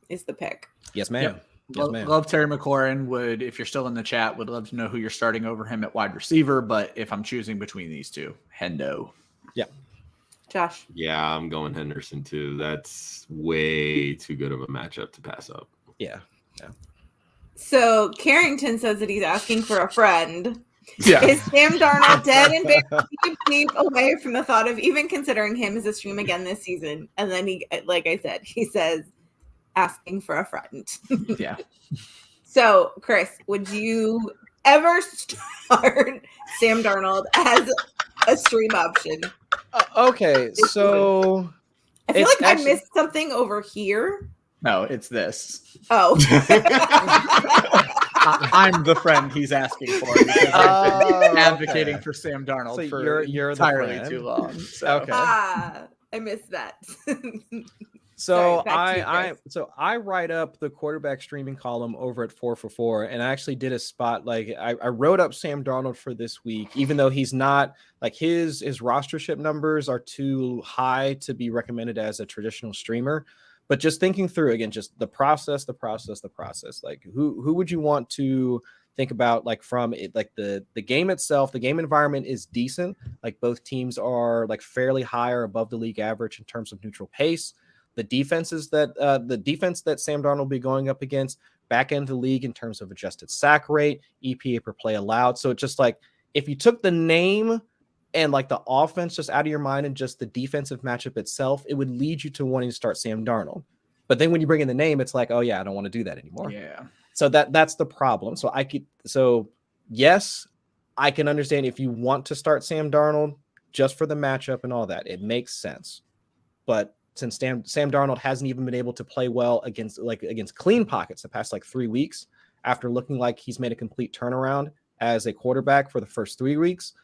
is the pick. Yes, ma'am. Yep. Yes, ma'am. Love Terry McLaurin. If you're still in the chat, would love to know who you're starting over him at wide receiver. But if I'm choosing between these two, Hendo. Yeah. Josh. Yeah, I'm going Henderson too. That's way too good of a matchup to pass up. Yeah. So Carrington says that he's asking for a friend. Yeah. Is Sam Darnold dead and very deep away from the thought of even considering him as a stream again this season? And then he, like I said, he says asking for a friend. Yeah. So Chris, would you ever start Sam Darnold as a stream option? Okay, so I feel it's like actually- I missed something over here. No, it's this. Oh. I'm the friend he's asking for because I've been advocating for Sam Darnold So for you're the entirely friend. too long. So. Okay. I missed that. So Sorry, back to you, Chris. I write up the quarterback streaming column over at 4 for 4, and I actually did a spot like I wrote up Sam Darnold for this week, even though he's not like his rostership numbers are too high to be recommended as a traditional streamer. But just thinking through again, just the process. Like who would you want to think about like from it, like the game itself, the game environment is decent. Like both teams are like fairly high or above the league average in terms of neutral pace. The defense that Sam Darnold will be going up against, back end of the league in terms of adjusted sack rate, EPA per play allowed. So it's just like if you took the name and like the offense just out of your mind and just the defensive matchup itself, it would lead you to wanting to start Sam Darnold. But then when you bring in the name, it's like, oh yeah, I don't want to do that anymore. Yeah. So that's the problem. So yes, I can understand if you want to start Sam Darnold just for the matchup and all that, it makes sense. But since Sam Darnold hasn't even been able to play well against clean pockets the past like 3 weeks, after looking like he's made a complete turnaround as a quarterback for the first 3 weeks,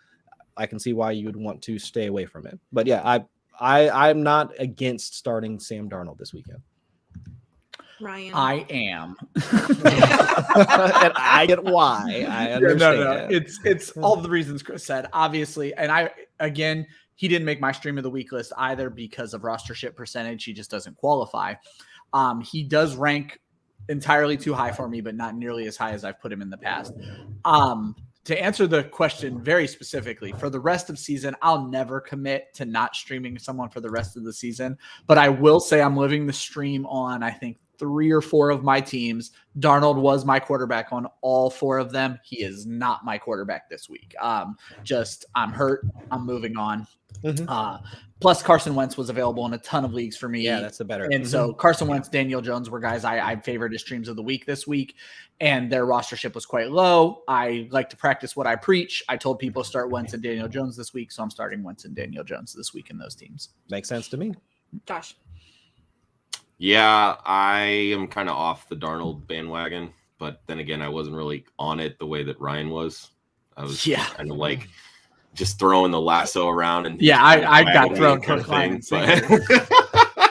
I can see why you would want to stay away from it. But yeah, I'm not against starting Sam Darnold this weekend. Ryan. I am. And I get why. I understand. No. It's all the reasons Chris said, obviously. And he didn't make my stream of the week list either because of rostership percentage. He just doesn't qualify. He does rank entirely too high for me, but not nearly as high as I've put him in the past. To answer the question very specifically, for the rest of season, I'll never commit to not streaming someone for the rest of the season. But I will say I'm living the stream on, I think, 3 or 4 of my teams. Darnold was my quarterback on all 4 of them. He is not my quarterback this week. I'm hurt. I'm moving on. Plus Carson Wentz was available in a ton of leagues for me. Yeah, that's the better. And so Carson Wentz, Daniel Jones were guys I favored as streams of the week this week, and their rostership was quite low. I like to practice what I preach. I told people to start Wentz and Daniel Jones this week, so I'm starting Wentz and Daniel Jones this week in those teams. Makes sense to me. Josh. Yeah, I am kind of off the Darnold bandwagon, but then again, I wasn't really on it the way that Ryan was. I was kind of like just throwing the lasso around and I got thrown kind of thing.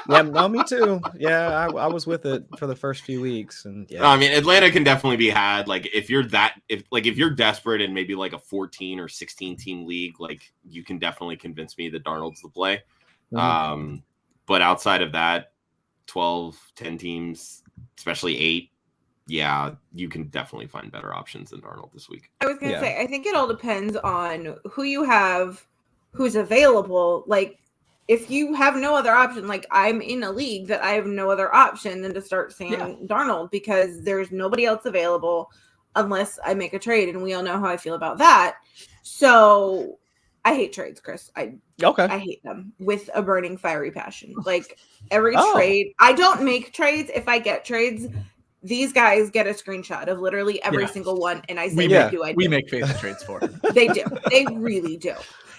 But No, me too. Yeah, I was with it for the first few weeks, and I mean, Atlanta can definitely be had. Like if you're desperate in maybe like a 14 or 16 team league, like you can definitely convince me that Darnold's the play. But outside of that, 12, 10 teams, especially 8. Yeah, you can definitely find better options than Darnold this week. I was going to say, I think it all depends on who you have, who's available. Like, if you have no other option, like I'm in a league that I have no other option than to start Sam Darnold because there's nobody else available unless I make a trade. And we all know how I feel about that. So I hate trades, Chris. I hate them with a burning, fiery passion. Like every trade, I don't make trades. If I get trades, these guys get a screenshot of literally every single one, and I say, "What do I do?" We make faithful trades for them. They do. They really do.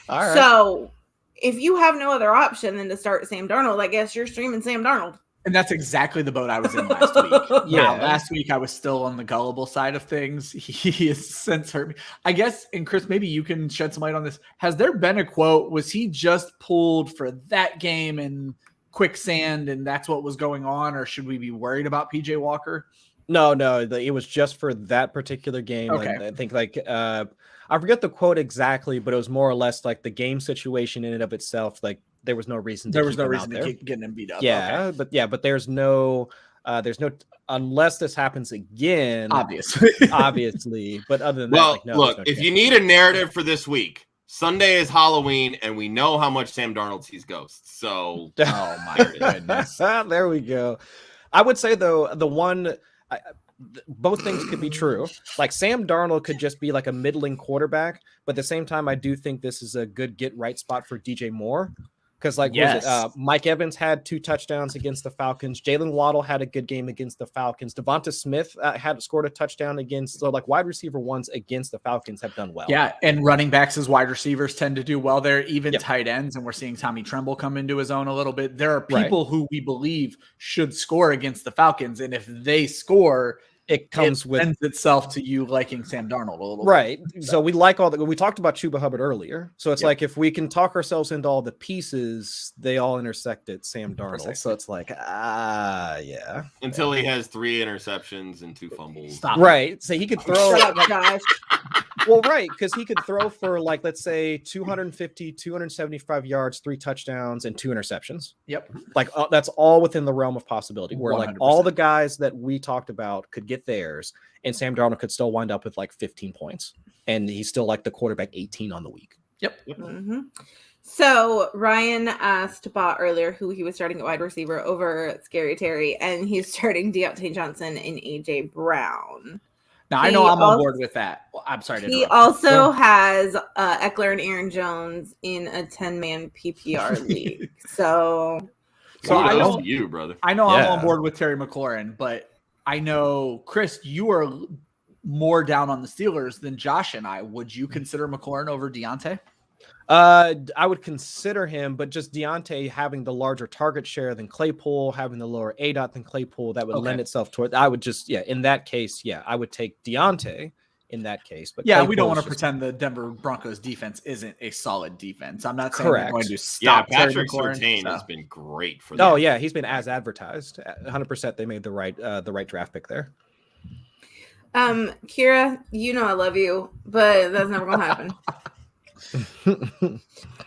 All right. So if you have no other option than to start Sam Darnold, I guess you're streaming Sam Darnold. And that's exactly the boat I was in last week. Last week I was still on the gullible side of things. He has since hurt me. I guess, and Chris, maybe you can shed some light on this. Has there been a quote? Was he just pulled for that game and quicksand and that's what was going on, or should we be worried about PJ Walker? No, it was just for that particular game. Okay. I think I forget the quote exactly, but it was more or less like the game situation in and of itself. Like there was no reason to keep getting him beat up. Yeah, okay. but there's no unless this happens again. Obviously. But other than that, look, if you need a narrative for this week, Sunday is Halloween, and we know how much Sam Darnold sees ghosts. So, oh my goodness, there we go. I would say though, both things could be true. Like Sam Darnold could just be like a middling quarterback, but at the same time, I do think this is a good get right spot for DJ Moore. Because Mike Evans had 2 touchdowns against the Falcons. Jaylen Waddles had a good game against the Falcons. Devonta Smith had scored a touchdown against. So like wide receiver ones against the Falcons have done well. Yeah, and running backs as wide receivers tend to do well there. Even tight ends, and we're seeing Tommy Tremble come into his own a little bit. There are people who we believe should score against the Falcons, and if they score, it lends itself to you liking Sam Darnold a little bit. Right. So we like we talked about Chuba Hubbard earlier. So it's like if we can talk ourselves into all the pieces, they all intersect at Sam Darnold. So it's like, Until he has 3 interceptions and 2 fumbles. Stop. Right. So he could throw. Shut up, Josh. Well, right, because he could throw for like, let's say 250, 275 yards, 3 touchdowns, and 2 interceptions. Yep. Like that's all within the realm of possibility where 100%. like all the guys that we talked about could get theirs, and Sam Darnold could still wind up with like 15 points, and he's still like the quarterback 18 on the week. Yep. Mm-hmm. So Ryan asked Bot earlier who he was starting at wide receiver over Scary Terry, and he's starting Deontay Johnson and AJ Brown. Now, I know I'm on board with that. Well, I'm sorry to He interrupt. also has Eckler and Aaron Jones in a 10-man PPR league. So I know you, brother. I know I'm on board with Terry McLaurin, but I know, Chris, you are more down on the Steelers than Josh and I. Would you consider McLaurin over Deontay? I would consider him, but just Deontay having the larger target share than Claypool, having the lower ADOT than Claypool, that would lend itself toward. I would just, in that case, I would take Deontay in that case. But we don't want to pretend the Denver Broncos defense isn't a solid defense. I'm not saying we're going to stop. Patrick Surtain has been great for them. Oh yeah, he's been as advertised. 100%, they made the right draft pick there. Kira, I love you, but that's never gonna happen.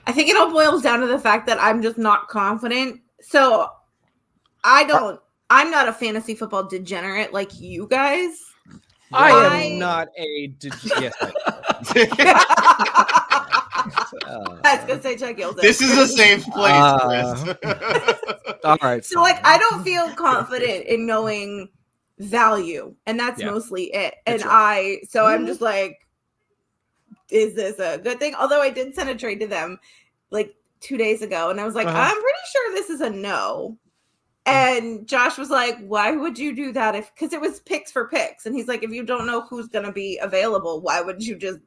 I think it all boils down to the fact that I'm just not confident. So I'm not a fantasy football degenerate like you guys. I am not a yes. I was gonna say check Yeltsin. This is a safe place, Chris. All right. So like I don't feel confident in knowing value, and that's mostly it. And I'm just like, is this a good thing? Although I did send a trade to them like 2 days ago, and I was like, I'm pretty sure this is a no. And Josh was like, why would you do that? Because it was picks for picks. And he's like, if you don't know who's going to be available, why would you just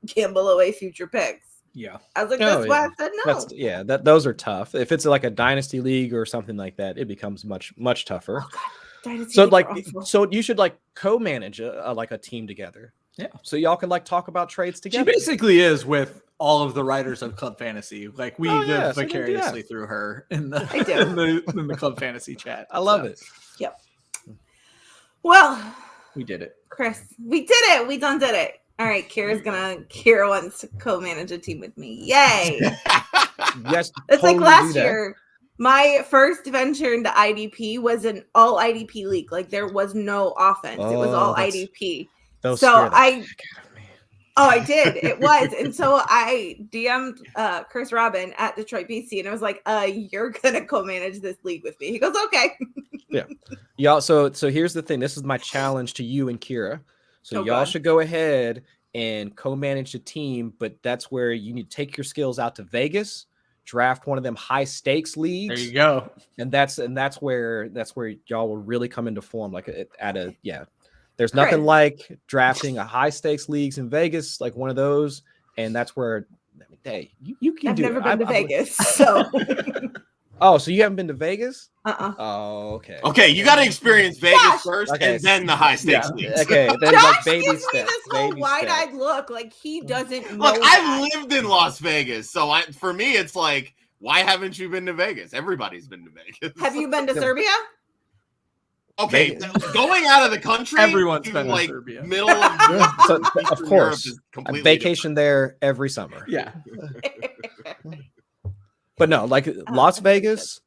gamble away future picks? Yeah. I was like, that's why I said no. Those are tough. If it's like a dynasty league or something like that, it becomes much, much tougher. Oh, God. So you should like co-manage a team together. Yeah. So y'all can like talk about trades together. She basically is with all of the writers of Club Fantasy. Like we live vicariously through her in the Club Fantasy chat. I love it. Yep. Well, we did it, Chris. We did it. We done did it. All right, Kira wants to co-manage a team with me. Yay! Yes, it's like last year. My first venture into IDP was an all IDP league. Like there was no offense. It was all IDP. I did. It was. And so I DM'd Chris Robin at Detroit BC and I was like, you're gonna co-manage this league with me. He goes, okay. Yeah. Y'all, so here's the thing. This is my challenge to you and Kira. So y'all should go ahead and co-manage the team, but that's where you need to take your skills out to Vegas, draft one of them high stakes leagues. There you go. And that's where y'all will really come into form. There's nothing like drafting a high stakes leagues in Vegas, like one of those. And that's where, hey, you can do it. I've never been to Vegas, so. Oh, so you haven't been to Vegas? Oh, okay. Okay, you got to experience Vegas first, and then the high stakes leagues. Okay, then Josh like baby gives steps. me this whole wide-eyed look, like he doesn't know. Look, I've lived in Las Vegas, so for me, it's like, why haven't you been to Vegas? Everybody's been to Vegas. Have you been to Serbia? Okay, going out of the country, everyone's been like to Serbia. Middle of, of course, I vacation there every summer. Yeah. But no, like Las Vegas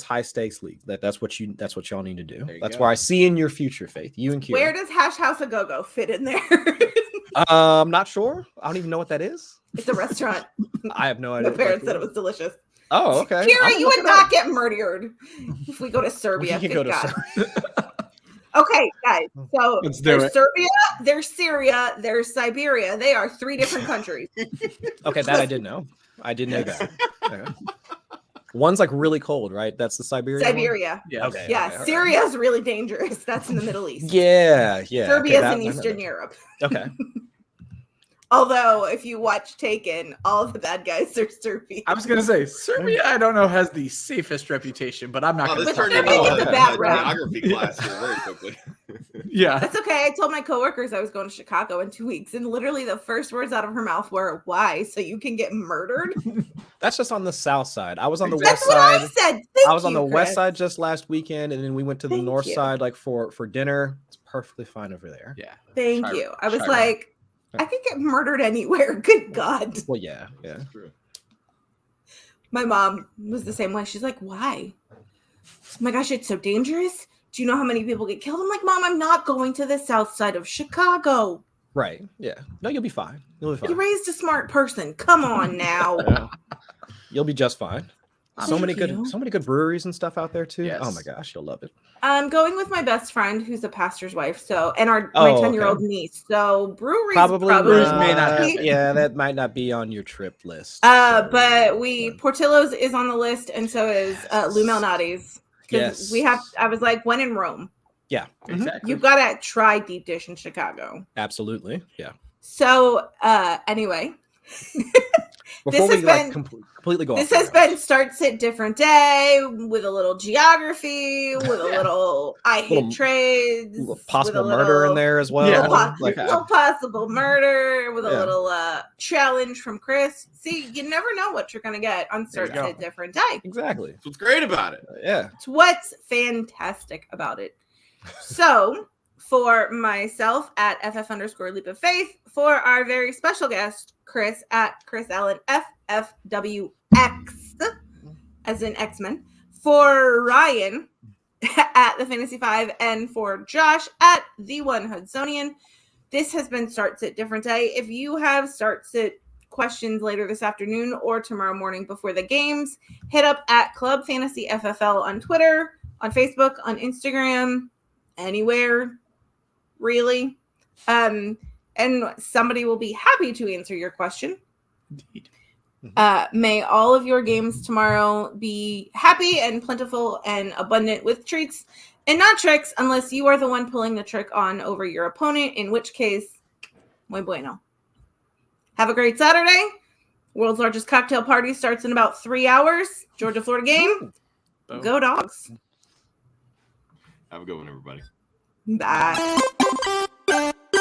high stakes league. That's what y'all need to do. That's where I see in your future, Faith. You and Kira. Where does Hash House a Go-Go fit in there? I'm not sure. I don't even know what that is. It's a restaurant. I have no idea. My parents said it was delicious. Oh, okay. Kira, you would not get murdered if we go to Serbia. We can go to Serbia. Okay, guys. So there's it. Serbia, there's Syria, there's Siberia. They are 3 different countries. Okay, that I didn't know. I didn't know that. Okay. One's like really cold, right? That's the Siberia. One? Yeah. Okay. Yeah. Okay, Syria's really dangerous. That's in the Middle East. Yeah. Serbia's in Eastern Europe. Okay. Although, if you watch Taken, all of the bad guys are Serbian. I was going to say, Serbia, I don't know, has the safest reputation, but I'm not going to turn into a bad rap. Geography class here very quickly. Yeah. That's okay. I told my coworkers I was going to Chicago in 2 weeks, and literally the first words out of her mouth were, why? So you can get murdered? That's just on the south side. I was on the That's west side. I said. I was on the west side just last weekend, and then we went to the north side like for dinner. It's perfectly fine over there. Yeah. Thank you. I was like, I could get murdered anywhere. Good God. Well, yeah. True. My mom was the same way. She's like, why? Oh my gosh, it's so dangerous. Do you know how many people get killed? I'm like, Mom, I'm not going to the south side of Chicago. Right. Yeah. No, you'll be fine. You raised a smart person. Come on now. Yeah. You'll be just fine. So many good breweries and stuff out there too. Yes. Oh my gosh, you'll love it. I'm going with my best friend who's a pastor's wife. So, and my 10-year-old niece. So breweries probably may not be. Yeah, that might not be on your trip list. But Portillo's is on the list, and so is Lou Malnati's. Yes. I was like, when in Rome. Yeah, exactly. You've got to try deep dish in Chicago. Absolutely. Yeah. So, anyway. Before we completely go this has been Start Sit Different Day with a little geography, with a little I hate trades, possible murder in there as well. Yeah, possible murder with a little challenge from Chris. See, you never know what you're gonna get on Start Sit Different Day. Exactly. That's what's great about it. Yeah. It's what's fantastic about it. So for myself at FF_Leap of Faith, for our very special guest, Chris at Chris Allen FFWX, as in X-Men, for Ryan at the Fantasy 5, and for Josh at the One Hudsonian. This has been Start Sit Different Day. If you have Start Sit questions later this afternoon or tomorrow morning before the games, hit up at Club Fantasy FFL on Twitter, on Facebook, on Instagram, anywhere, really. And somebody will be happy to answer your question. Indeed. May all of your games tomorrow be happy and plentiful and abundant with treats and not tricks, unless you are the one pulling the trick on over your opponent, in which case, muy bueno. Have a great Saturday. World's largest cocktail party starts in about 3 hours. Georgia, Florida game. Boom. Go Dogs. Have a good one, everybody. Bye.